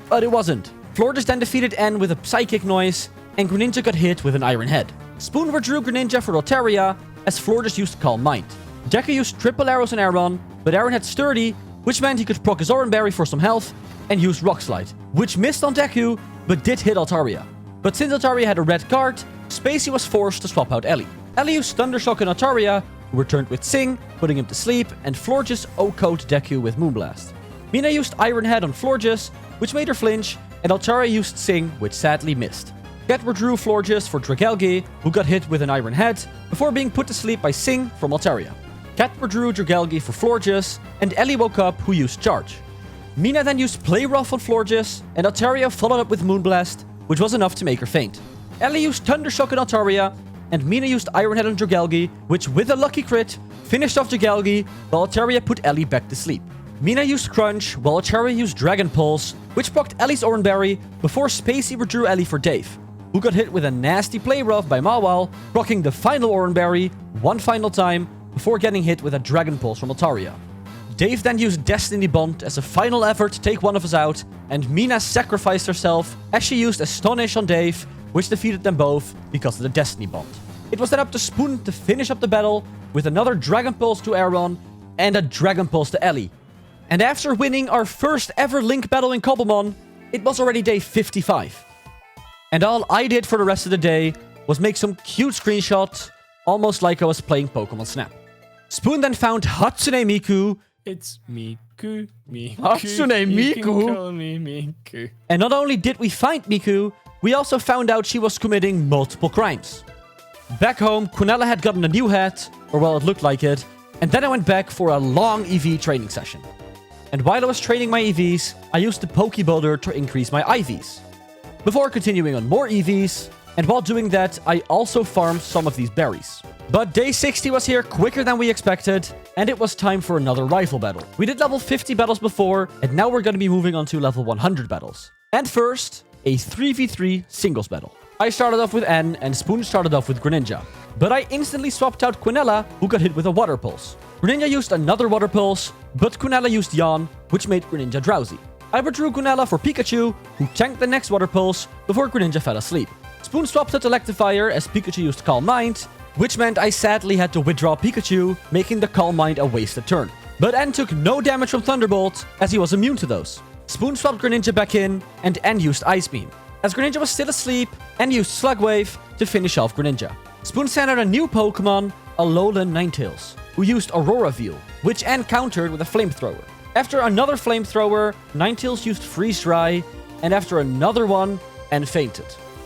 but it wasn't. Florges then defeated N with a Psychic Noise, and Greninja got hit with an Iron Head. Spoon withdrew Greninja for Altaria, as Florges used Calm Mind. Deku used triple arrows on Aron, but Aron had Sturdy, which meant he could proc his Oran Berry for some health, and used Rock Slide, which missed on Deku, but did hit Altaria. But since Altaria had a red card, Spacey was forced to swap out Ellie. Ellie used Thundershock on Altaria, who returned with Sing, putting him to sleep, and Florges O-Code Deku with Moonblast. Mina used Iron Head on Florges, which made her flinch, and Altaria used Sing, which sadly missed. Cat withdrew Florges for Dragalge, who got hit with an Iron Head, before being put to sleep by Sing from Altaria. Cat withdrew Dragalge for Florges, and Ellie woke up, who used Charge. Mina then used Play Rough on Florges, and Altaria followed up with Moonblast, which was enough to make her faint. Ellie used Thundershock on Altaria, and Mina used Iron Head on Dragalge, which with a lucky crit, finished off Dragalge, while Altaria put Ellie back to sleep. Mina used Crunch, while Altaria used Dragon Pulse, which procced Ellie's Oran Berry, before Spacey withdrew Ellie for Dave, who got hit with a nasty Play Rough by Mawile, proccing the final Oran Berry one final time, before getting hit with a Dragon Pulse from Altaria. Dave then used Destiny Bond as a final effort to take one of us out, and Mina sacrificed herself as she used Astonish on Dave, which defeated them both because of the Destiny Bond. It was then up to Spoon to finish up the battle with another Dragon Pulse to Aron and a Dragon Pulse to Ellie. And after winning our first ever Link battle in Cobblemon, it was already day 55. And all I did for the rest of the day was make some cute screenshots, almost like I was playing Pokemon Snap. Spoon then found Hatsune Miku. It's Miku, Miku. Hatsune You Miku? can call me Miku. And not only did we find Miku, we also found out she was committing multiple crimes. Back home, Quinella had gotten a new hat, or well, it looked like it, and then I went back for a long EV training session. And while I was training my EVs, I used the Pokebuilder to increase my IVs. Before continuing on more EVs, and while doing that, I also farmed some of these berries. But day 60 was here quicker than we expected, and it was time for another rifle battle. We did level 50 battles before, and now we're going to be moving on to level 100 battles. And first, a 3v3 singles battle. I started off with N, and Spoon started off with Greninja. But I instantly swapped out Quinella, who got hit with a Water Pulse. Greninja used another Water Pulse, but Quinella used Yawn, which made Greninja drowsy. I withdrew Quinella for Pikachu, who tanked the next Water Pulse before Greninja fell asleep. Spoon swapped out Electivire as Pikachu used Calm Mind, which meant I sadly had to withdraw Pikachu, making the Calm Mind a wasted turn. But N took no damage from Thunderbolt, as he was immune to those. Spoon swapped Greninja back in, and N used Ice Beam. As Greninja was still asleep, N used Slug Wave to finish off Greninja. Spoon sent out a new Pokemon, Alolan Ninetales, who used Aurora Veil, which N countered with a Flamethrower. After another Flamethrower, Ninetales used Freeze Dry, and after another one, N fainted.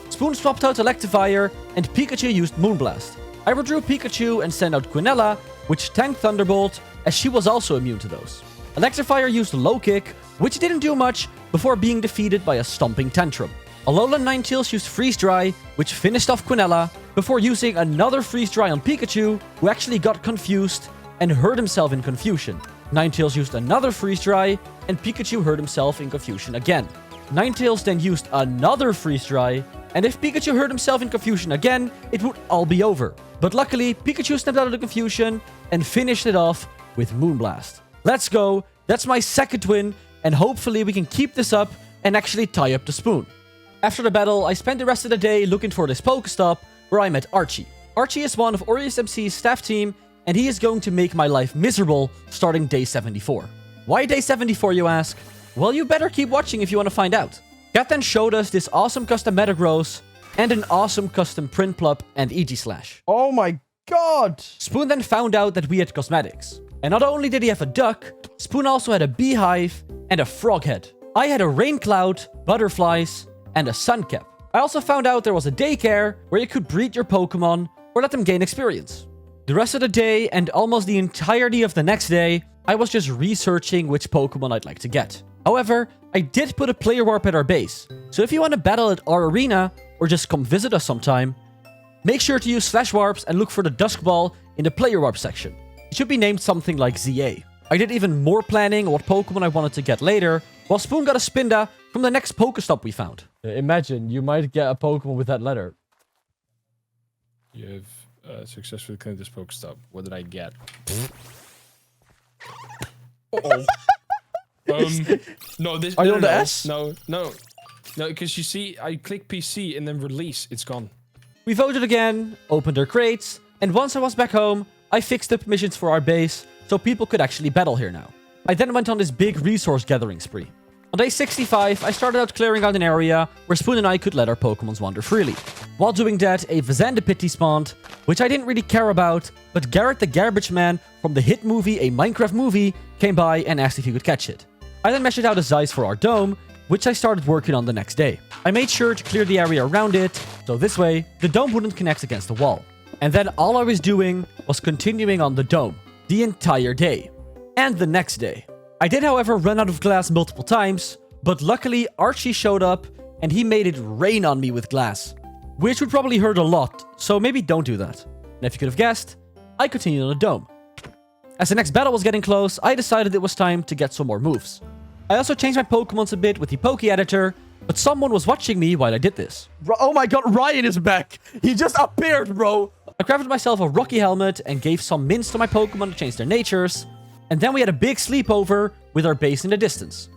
Spoon swapped out Electivire, and Pikachu used Moonblast. I withdrew Pikachu and sent out Quinella, which tanked Thunderbolt, as she was also immune to those. Electivire used Low Kick, which didn't do much before being defeated by a Stomping Tantrum. Alolan Ninetales used Freeze Dry, which finished off Quinella, before using another Freeze Dry on Pikachu, who actually got confused and hurt himself in confusion. Ninetales used another Freeze Dry, and Pikachu hurt himself in confusion again. Ninetales then used another Freeze Dry, and if Pikachu hurt himself in confusion again, it would all be over. But luckily, Pikachu snapped out of the confusion and finished it off with Moonblast. Let's go, that's my second win, and hopefully we can keep this up and actually tie up the Spoon. After the battle, I spent the rest of the day looking for this Pokestop, where I met Archie. Archie is one of Orius MC's staff team, and he is going to make my life miserable starting day 74. Why day 74, you ask? Well, you better keep watching if you want to find out. Cat then showed us this awesome custom Metagross, and an awesome custom Prinplup and Aegislash. Oh my god! Spoon then found out that we had cosmetics. And not only did he have a duck, Spoon also had a beehive and a frog head. I had a rain cloud, butterflies, and a sun cap. I also found out there was a daycare where you could breed your Pokemon or let them gain experience. The rest of the day and almost the entirety of the next day, I was just researching which Pokemon I'd like to get. However, I did put a player warp at our base, so if you want to battle at our arena or just come visit us sometime, make sure to use slash warps and look for the Dusk Ball in the player warp section. It should be named something like ZA. I did even more planning on what Pokemon I wanted to get later, while Spoon got a Spinda from the next Pokestop we found. Imagine, you might get a Pokemon with that letter. You have successfully cleared this Pokestop. What did I get? No, this. Are you no, on the no, S? No, because you see, I click PC and then release. It's gone. We voted again, opened our crates, and once I was back home, I fixed the permissions for our base so people could actually battle here now. I then went on this big resource gathering spree. On day 65, I started out clearing out an area where Spoon and I could let our Pokemons wander freely. While doing that, a Vizandapiti spawned, which I didn't really care about, but Garrett the Garbage Man from the hit movie A Minecraft Movie came by and asked if he could catch it. I then measured out a size for our dome, which I started working on the next day. I made sure to clear the area around it, so this way, the dome wouldn't connect against the wall. And then all I was doing was continuing on the dome, the entire day. And the next day. I did, however, run out of glass multiple times, but luckily Archie showed up and he made it rain on me with glass, which would probably hurt a lot, so maybe don't do that. And if you could have guessed, I continued on the dome. As the next battle was getting close, I decided it was time to get some more moves. I also changed my Pokemons a bit with the Poke Editor, but someone was watching me while I did this. Bro, oh my god, Ryan is back! He just appeared, bro! I crafted myself a Rocky helmet and gave some mints to my Pokemon to change their natures, and then we had a big sleepover with our base in the distance.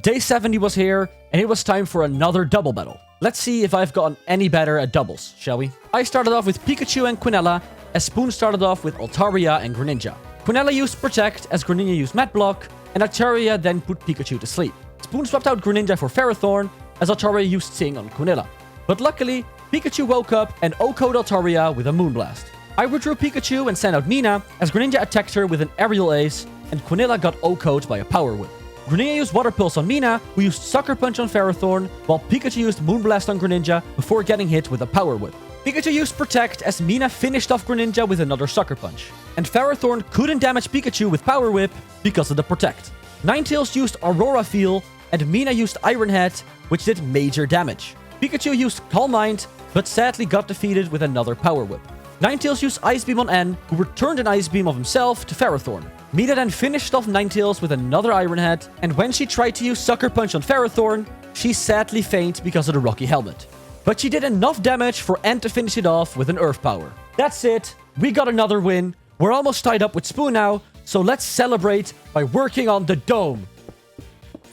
Day 70 was here, and it was time for another double battle. Let's see if I've gotten any better at doubles, shall we? I started off with Pikachu and Quinella, as Spoon started off with Altaria and Greninja. Quinella used Protect, as Greninja used Mat Block, and Altaria then put Pikachu to sleep. Spoon swapped out Greninja for Ferrothorn, as Altaria used Sing on Quinella. But luckily, Pikachu woke up and OHKO'd Altaria with a Moonblast. I withdrew Pikachu and sent out Nina, as Greninja attacked her with an Aerial Ace, and Quinella got OHKO'd by a Power Whip. Greninja used Water Pulse on Mina, who used Sucker Punch on Ferrothorn, while Pikachu used Moonblast on Greninja before getting hit with a Power Whip. Pikachu used Protect as Mina finished off Greninja with another Sucker Punch. And Ferrothorn couldn't damage Pikachu with Power Whip because of the Protect. Ninetales used Aurora Veil, and Mina used Iron Head, which did major damage. Pikachu used Calm Mind, but sadly got defeated with another Power Whip. Ninetales used Ice Beam on N, who returned an Ice Beam of himself to Ferrothorn. Mina then finished off Ninetales with another Iron Head, and when she tried to use Sucker Punch on Ferrothorn, she sadly fainted because of the Rocky Helmet. But she did enough damage for N to finish it off with an Earth Power. That's it, we got another win. We're almost tied up with Spoon now, so let's celebrate by working on the dome.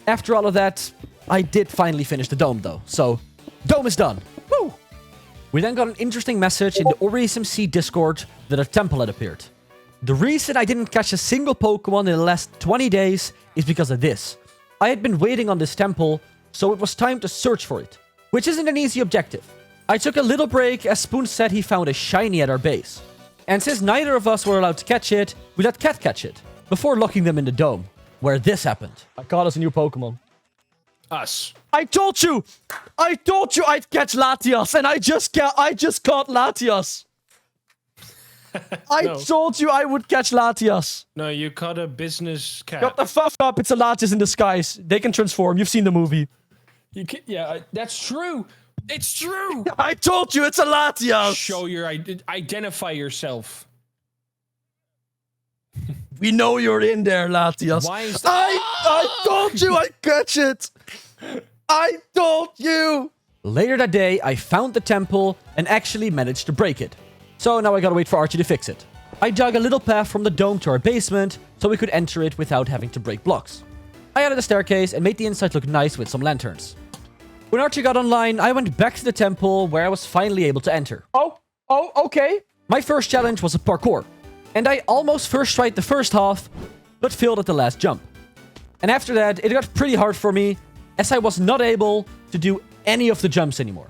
After all of that, I did finally finish the dome though, so dome is done. Woo! We then got an interesting message in the OriSMC Discord that a temple had appeared. The reason I didn't catch a single Pokemon in the last 20 days is because of this. I had been waiting on this temple, so it was time to search for it, which isn't an easy objective. I took a little break as Spoon said he found a shiny at our base. And since neither of us were allowed to catch it, we let Cat catch it, before locking them in the dome, where this happened. I caught us a new Pokemon. Us. I told you I'd catch Latias, and I just caught Latias. I told you I would catch Latias. No, you caught a business cat. Shut the fuck up, it's a Latias in disguise. They can transform, you've seen the movie. You can, yeah, that's true. It's true. I told you it's a Latias. Show your identify yourself. We know you're in there, Latias. Why is I told you I'd catch it. I told you. Later that day, I found the temple and actually managed to break it. So now I gotta wait for Archie to fix it. I dug a little path from the dome to our basement so we could enter it without having to break blocks. I added a staircase and made the inside look nice with some lanterns. When Archie got online, I went back to the temple where I was finally able to enter. Oh, okay. My first challenge was a parkour, and I almost first tried the first half, but failed at the last jump. And after that, it got pretty hard for me, as I was not able to do any of the jumps anymore.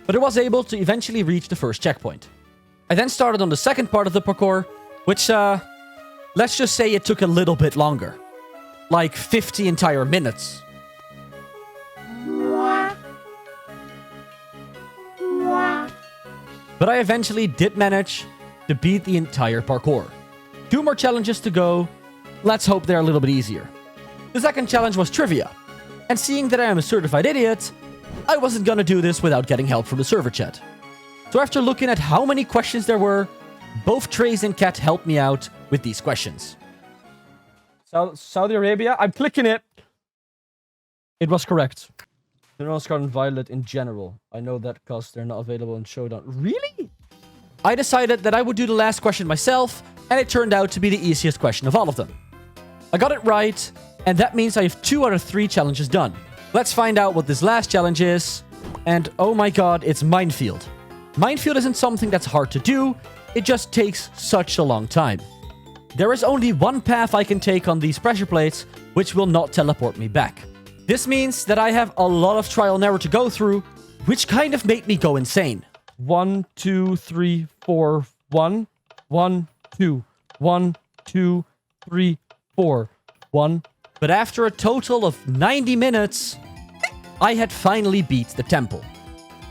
But I was able to eventually reach the first checkpoint. I then started on the second part of the parkour, which, let's just say it took a little bit longer. Like 50 entire minutes. But I eventually did manage to beat the entire parkour. 2 more challenges to go. Let's hope they're a little bit easier. The second challenge was trivia. And seeing that I am a certified idiot, I wasn't gonna do this without getting help from the server chat. So after looking at how many questions there were, both Trace and Kat helped me out with these questions. Saudi Arabia, I'm clicking it. It was correct. They're not Scarlet and Violet in general. I know that because they're not available in Showdown. Really? I decided that I would do the last question myself, and it turned out to be the easiest question of all of them. I got it right, and that means I have 2 out of 3 challenges done. Let's find out what this last challenge is. And oh my god, it's Minefield. Minefield isn't something that's hard to do, it just takes such a long time. There is only one path I can take on these pressure plates, which will not teleport me back. This means that I have a lot of trial and error to go through, which kind of made me go insane. 1, 2, 3, 4, 1. 1, 2. 1, 2, 3, 4. 1. But after a total of 90 minutes, I had finally beat the temple.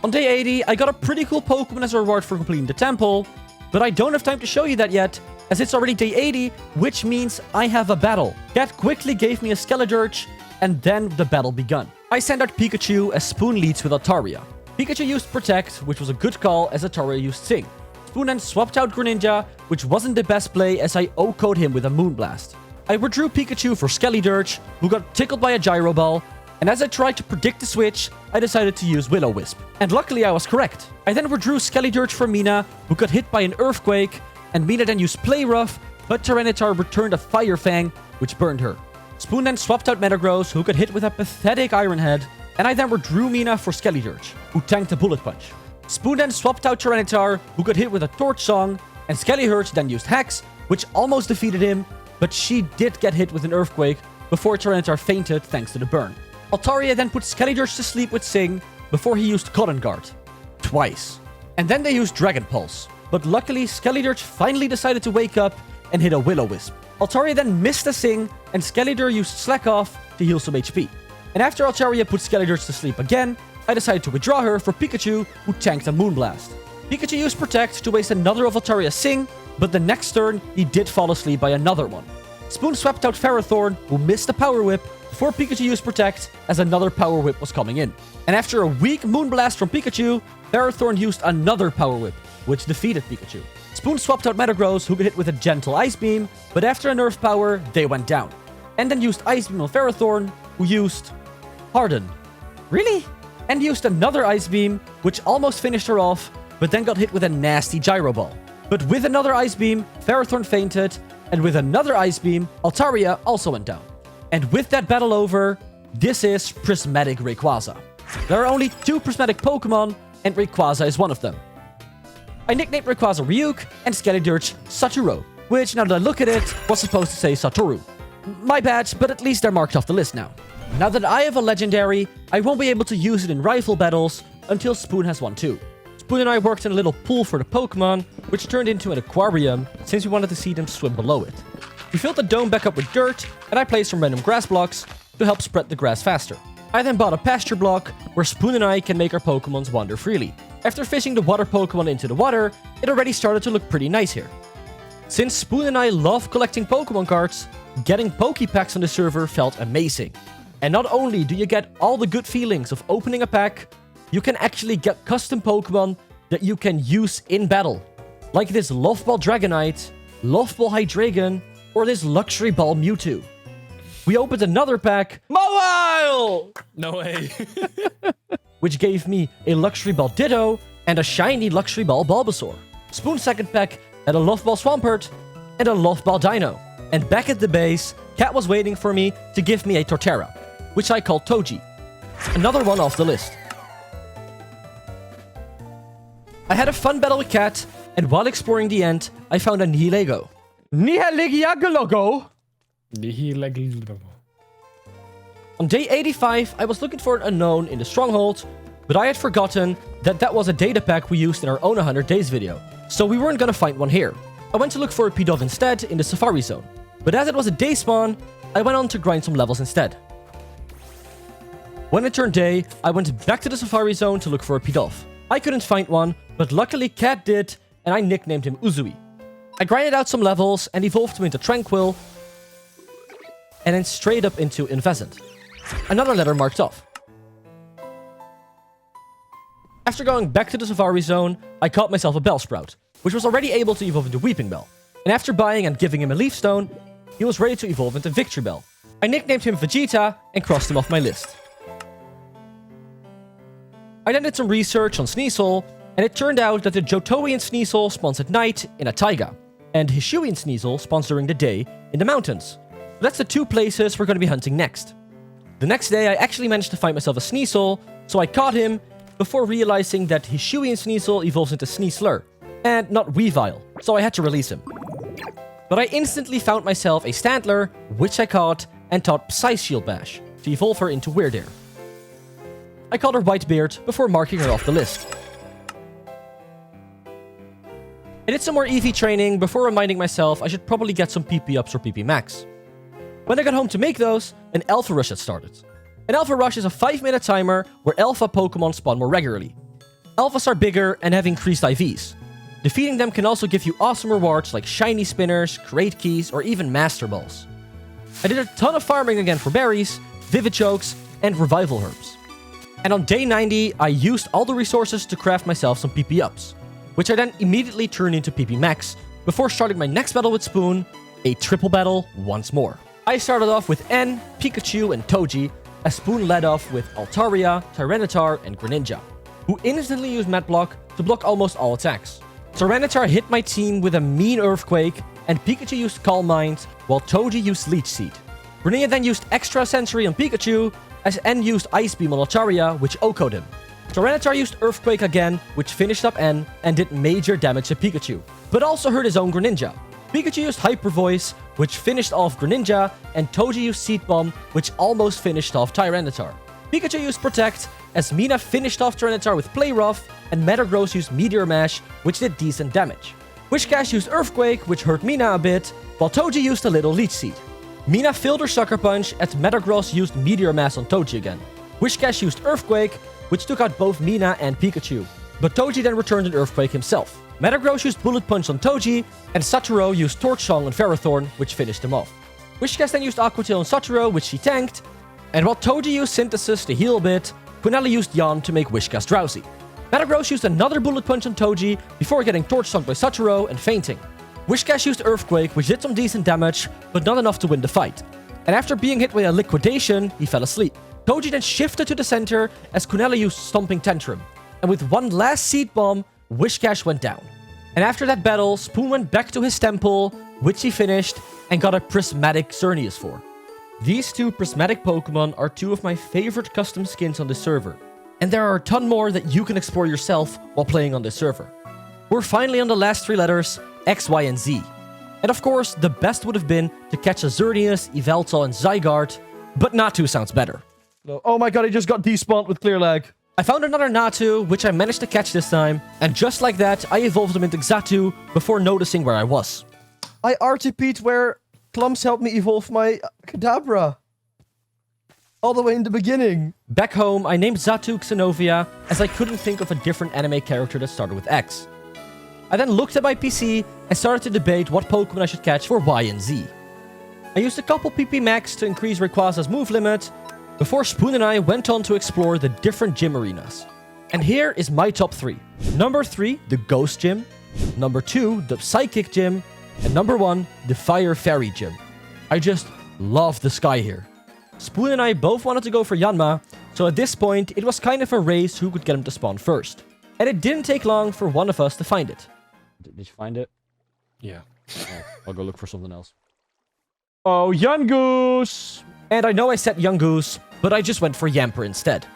On day 80, I got a pretty cool Pokemon as a reward for completing the temple, but I don't have time to show you that yet, as it's already day 80, which means I have a battle. Cat quickly gave me a Skeledirge, and then the battle begun. I sent out Pikachu as Spoon leads with Altaria. Pikachu used Protect, which was a good call as Altaria used Sing. Spoon then swapped out Greninja, which wasn't the best play as I OHKO'd him with a Moonblast. I withdrew Pikachu for Skeledirge, who got tickled by a Gyro Ball, and as I tried to predict the switch, I decided to use Will-O-Wisp. And luckily I was correct. I then withdrew Skeledirge for Mina, who got hit by an Earthquake, and Mina then used Play Rough, but Tyranitar returned a Fire Fang, which burned her. Spoon then swapped out Metagross, who got hit with a pathetic Iron Head, and I then withdrew Mina for Skeledirge, who tanked a Bullet Punch. Spoon then swapped out Tyranitar, who got hit with a Torch Song, and Skeledirge then used Hex, which almost defeated him, but she did get hit with an Earthquake before Tyranitar fainted thanks to the burn. Altaria then put Skeledirge to sleep with Sing before he used Cotton Guard. Twice. And then they used Dragon Pulse. But luckily, Skeledirge finally decided to wake up and hit a Will-O-Wisp. Altaria then missed a Sing, and Skeledirge used Slack Off to heal some HP. And after Altaria put Skeledirge to sleep again, I decided to withdraw her for Pikachu, who tanked a Moonblast. Pikachu used Protect to waste another of Altaria's Sing, but the next turn, he did fall asleep by another one. Spoon swapped out Ferrothorn, who missed a Power Whip, before Pikachu used Protect, as another Power Whip was coming in. And after a weak Moonblast from Pikachu, Ferrothorn used another Power Whip, which defeated Pikachu. Spoon swapped out Metagross, who got hit with a gentle Ice Beam, but after a Nerf Power, they went down. And then used Ice Beam on Ferrothorn, who used Harden. Really? And used another Ice Beam, which almost finished her off, but then got hit with a nasty Gyro Ball. But with another Ice Beam, Ferrothorn fainted, and with another Ice Beam, Altaria also went down. And with that battle over, this is Prismatic Rayquaza. There are only 2 prismatic Pokemon, and Rayquaza is one of them. I nicknamed Rayquaza Ryuk and Skeledirge Satoru, which, now that I look at it, was supposed to say Satoru. My bad, but at least they're marked off the list now. Now that I have a legendary, I won't be able to use it in rival battles until Spoon has one too. Spoon and I worked in a little pool for the Pokemon, which turned into an aquarium since we wanted to see them swim below it. We filled the dome back up with dirt, and I placed some random grass blocks to help spread the grass faster. I then bought a pasture block where Spoon and I can make our Pokemons wander freely. After fishing the water Pokemon into the water, it already started to look pretty nice here. Since Spoon and I love collecting Pokemon cards, getting Pokepacks on the server felt amazing. And not only do you get all the good feelings of opening a pack, you can actually get custom Pokemon that you can use in battle. Like this Love Ball Dragonite, Love Ball Hydreigon, or this Luxury Ball Mewtwo. We opened another pack, Mobile! No way. Which gave me a Luxury Ball Ditto and a shiny Luxury Ball Bulbasaur. Spoon's second pack had a Love Ball Swampert and a Love Ball Dino. And back at the base, Cat was waiting for me to give me a Torterra, which I called Toji. Another one off the list. I had a fun battle with Cat, and while exploring the end, I found a Nihilego. Nihilego. On day 85, I was looking for an unknown in the stronghold, but I had forgotten that that was a data pack we used in our own 100 days video, so we weren't gonna find one here. I went to look for a Pidove instead in the Safari Zone, but as it was a day spawn, I went on to grind some levels instead. When it turned day, I went back to the Safari Zone to look for a Pidove. I couldn't find one, but luckily Cat did, and I nicknamed him Uzui. I grinded out some levels and evolved him into Tranquil, and then straight up into Invezant. Another letter marked off. After going back to the Safari Zone, I caught myself a Bellsprout, which was already able to evolve into Weeping Bell. And after buying and giving him a Leaf Stone, he was ready to evolve into Victory Bell. I nicknamed him Vegeta and crossed him off my list. I then did some research on Sneasel, and it turned out that the Johtoian Sneasel spawns at night in a taiga, and Hishuian Sneasel spawns during the day in the mountains. That's the 2 places we're going to be hunting next. The next day, I actually managed to find myself a Sneasel, so I caught him before realizing that Hishuian Sneasel evolves into Sneasler, and not Weavile, so I had to release him. But I instantly found myself a Stantler, which I caught, and taught Psyshield Bash to evolve her into Weirdair. I called her Whitebeard before marking her off the list. I did some more EV training before reminding myself I should probably get some PP ups or PP max. When I got home to make those, an Alpha Rush had started. An Alpha Rush is a 5-minute timer where Alpha Pokemon spawn more regularly. Alphas are bigger and have increased IVs. Defeating them can also give you awesome rewards like shiny spinners, crate keys, or even master balls. I did a ton of farming again for berries, vivid chokes, and revival herbs. And on day 90, I used all the resources to craft myself some PP ups, which I then immediately turned into PP max before starting my next battle with Spoon, a triple battle once more. I started off with N, Pikachu, and Toji, as Spoon led off with Altaria, Tyranitar, and Greninja, who instantly used Mat Block to block almost all attacks. Tyranitar hit my team with a mean Earthquake, and Pikachu used Calm Mind, while Toji used Leech Seed. Greninja then used Extra Sensory on Pikachu, as N used Ice Beam on Altaria, which OHKO'd him. Tyranitar used Earthquake again, which finished up N, and did major damage to Pikachu, but also hurt his own Greninja. Pikachu used Hyper Voice, which finished off Greninja, and Toji used Seed Bomb, which almost finished off Tyranitar. Pikachu used Protect, as Mina finished off Tyranitar with Play Rough, and Metagross used Meteor Mash, which did decent damage. Whiscash used Earthquake, which hurt Mina a bit, while Toji used a little Leech Seed. Mina filled her Sucker Punch, as Metagross used Meteor Mash on Toji again. Whiscash used Earthquake, which took out both Mina and Pikachu, but Toji then returned an Earthquake himself. Metagross used Bullet Punch on Toji, and Satoru used Torch Song on Ferrothorn, which finished him off. Whiscash then used Aqua Tail on Satoru, which she tanked, and while Toji used Synthesis to heal a bit, Quinella used Yawn to make Whiscash drowsy. Metagross used another Bullet Punch on Toji before getting Torch Song by Satoru and fainting. Whiscash used Earthquake, which did some decent damage, but not enough to win the fight. And after being hit with a Liquidation, he fell asleep. Toji then shifted to the center as Quinella used Stomping Tantrum. And with one last Seed Bomb, Whiscash went down. And after that battle, Spoon went back to his temple, which he finished, and got a Prismatic Xerneas for. These two prismatic Pokemon are two of my favorite custom skins on this server, and there are a ton more that you can explore yourself while playing on this server. We're finally on the last 3 letters, X, Y, and Z. And of course, the best would have been to catch a Xerneas, Yveltal, and Zygarde, but Natu sounds better. Oh my god, he just got despawned with clear lag. I found another Natu, which I managed to catch this time, and just like that, I evolved him into Xatu before noticing where I was. I RTP'd where Clumps helped me evolve my Kadabra. All the way in the beginning. Back home, I named Xatu Xenovia, as I couldn't think of a different anime character that started with X. I then looked at my PC and started to debate what Pokemon I should catch for Y and Z. I used a couple PP Max to increase Rayquaza's move limit, before Spoon and I went on to explore the different gym arenas. And here is my top 3. Number 3, the Ghost Gym. Number 2, the Psychic Gym. And number 1, the Fire Fairy Gym. I just love the sky here. Spoon and I both wanted to go for Yanma, so at this point, it was kind of a race who could get him to spawn first. And it didn't take long for one of us to find it. Did you find it? Yeah. I'll go look for something else. Oh, Yangoose! And I know I said Yungoos, but I just went for Yamper instead.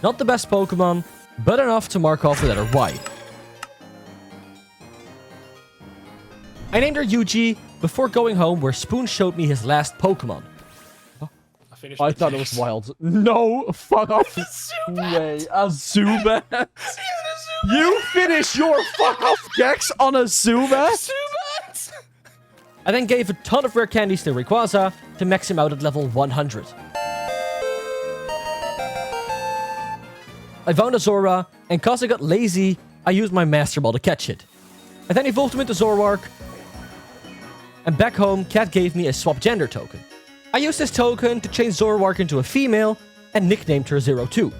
Not the best Pokemon, but enough to mark off the letter Y. I named her Yuji before going home where Spoon showed me his last Pokemon. I thought it was wild. No, fuck off. Way, a Zubat. You finish your fuck off Gex on a Zubat? I then gave a ton of rare candies to Rayquaza to max him out at level 100. I found a Zora, and cause I got lazy, I used my Master Ball to catch it. I then evolved him into Zoroark, and back home, Cat gave me a swap gender token. I used this token to change Zoroark into a female, and nicknamed her 02.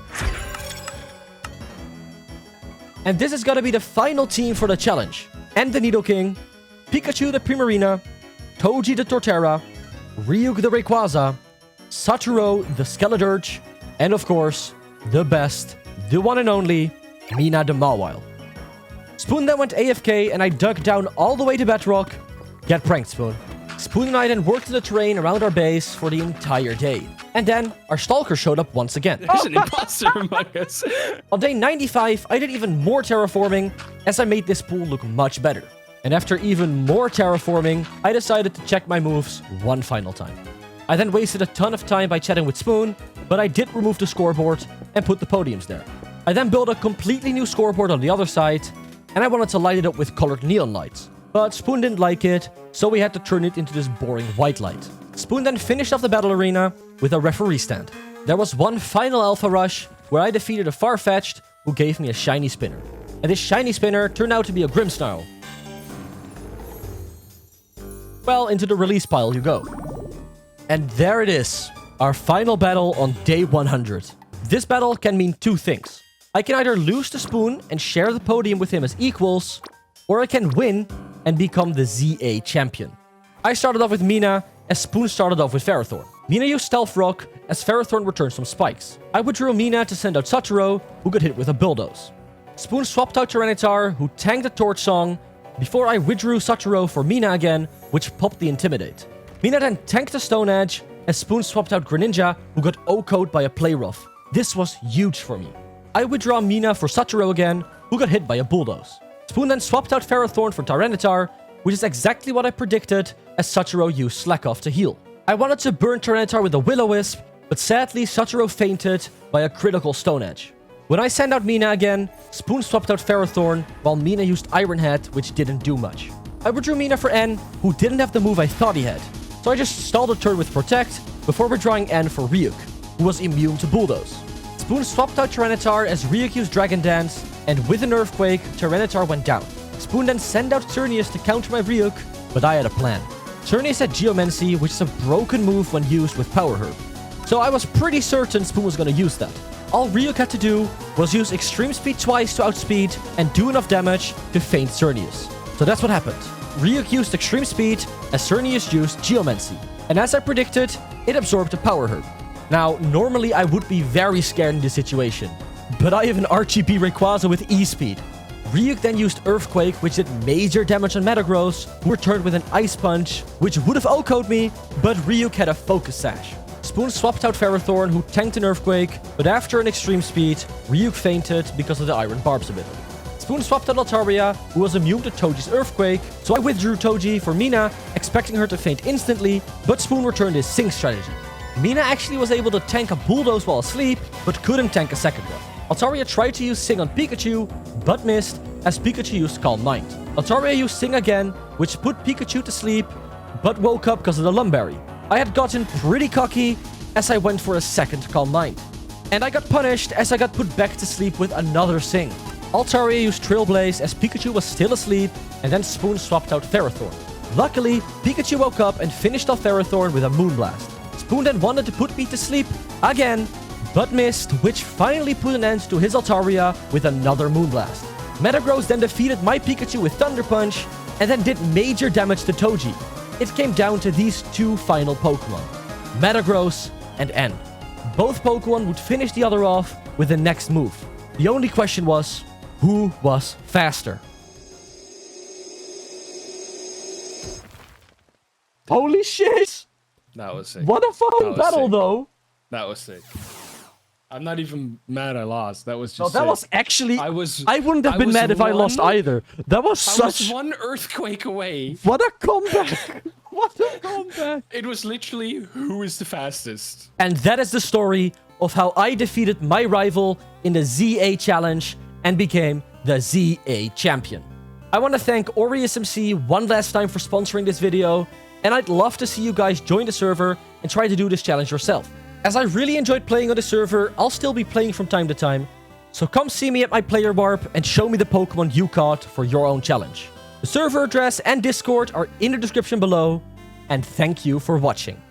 And this is gonna be the final team for the challenge. And the Nidoking, Pikachu the Primarina, Toji the Torterra, Ryuk the Rayquaza, Satoru the Skeledirge, and of course, the best, the one and only, Mina the Mawile. Spoon then went AFK and I dug down all the way to Bedrock. Get pranked, Spoon. Spoon and I then worked in the terrain around our base for the entire day. And then, our Stalker showed up once again. There's an imposter among us. On day 95, I did even more terraforming, as I made this pool look much better. And after even more terraforming, I decided to check my moves one final time. I then wasted a ton of time by chatting with Spoon, but I did remove the scoreboard and put the podiums there. I then built a completely new scoreboard on the other side, and I wanted to light it up with colored neon lights. But Spoon didn't like it, so we had to turn it into this boring white light. Spoon then finished off the battle arena with a referee stand. There was one final Alpha Rush, where I defeated a Farfetch'd, who gave me a shiny spinner. And this shiny spinner turned out to be a Grimmsnarl. Well, into the release pile you go. And there it is, our final battle on day 100. This battle can mean 2 things. I can either lose to Spoon and share the podium with him as equals, or I can win and become the ZA champion. I started off with Mina, as Spoon started off with Ferrothorn. Mina used Stealth Rock, as Ferrothorn returned some spikes. I withdrew Mina to send out Satoru, who got hit with a Bulldoze. Spoon swapped out Tyranitar, who tanked the Torch Song, before I withdrew Satoru for Mina again, which popped the Intimidate. Mina then tanked the Stone Edge, as Spoon swapped out Greninja, who got OHKO'd by a Play Rough. This was huge for me. I withdraw Mina for Satoru again, who got hit by a Bulldoze. Spoon then swapped out Ferrothorn for Tyranitar, which is exactly what I predicted, as Satoru used Slack Off to heal. I wanted to burn Tyranitar with a Will-O-Wisp, but sadly Satoru fainted by a critical Stone Edge. When I sent out Mina again, Spoon swapped out Ferrothorn, while Mina used Iron Head, which didn't do much. I withdrew Mina for N, who didn't have the move I thought he had, so I just stalled a turn with Protect, before withdrawing N for Ryuk, who was immune to Bulldoze. Spoon swapped out Tyranitar as Ryuk used Dragon Dance, and with an Earthquake, Tyranitar went down. Spoon then sent out Xerneas to counter my Ryuk, but I had a plan. Xerneas had Geomancy, which is a broken move when used with Power Herb. So I was pretty certain Spoon was gonna use that. All Ryuk had to do was use Extreme Speed twice to outspeed and do enough damage to feint Xerneas. So that's what happened. Ryuk used Extreme Speed as Xerneas used Geomancy. And as I predicted, it absorbed a Power Herb. Now, normally I would be very scared in this situation, but I have an RGB Rayquaza with E-Speed. Ryuk then used Earthquake, which did major damage on Metagross, who returned with an Ice Punch, which would have OHKO'd me, but Ryuk had a Focus Sash. Spoon swapped out Ferrothorn, who tanked an Earthquake, but after an extreme speed, Ryuk fainted because of the Iron Barbs ability. Spoon swapped out Altaria, who was immune to Toji's Earthquake, so I withdrew Toji for Mina, expecting her to faint instantly, but Spoon returned his Sing strategy. Mina actually was able to tank a Bulldoze while asleep, but couldn't tank a second one. Altaria tried to use Sing on Pikachu, but missed, as Pikachu used Calm Mind. Altaria used Sing again, which put Pikachu to sleep, but woke up because of the Lumberry. I had gotten pretty cocky as I went for a second Calm Mind. And I got punished as I got put back to sleep with another Sing. Altaria used Trailblaze as Pikachu was still asleep, and then Spoon swapped out Ferrothorn. Luckily, Pikachu woke up and finished off Ferrothorn with a Moonblast. Spoon then wanted to put me to sleep again, but missed, which finally put an end to his Altaria with another Moonblast. Metagross then defeated my Pikachu with Thunder Punch, and then did major damage to Toji. It came down to these two final Pokemon, Metagross and N. Both Pokemon would finish the other off with the next move. The only question was, who was faster? Holy shit! That was sick. What a fucking was battle, sick. though. That was sick. I'm not even mad I lost. That was just No, that sick. was actually... I wouldn't have been was mad if I lost one- either. That was I was such... one earthquake away. What a comeback! What a comeback! It was literally who is the fastest. And that is the story of how I defeated my rival in the ZA challenge and became the ZA champion. I want to thank Aureus MC one last time for sponsoring this video, and I'd love to see you guys join the server and try to do this challenge yourself. As I really enjoyed playing on the server, I'll still be playing from time to time, so come see me at my player warp and show me the Pokemon you caught for your own challenge. The server address and Discord are in the description below, and thank you for watching.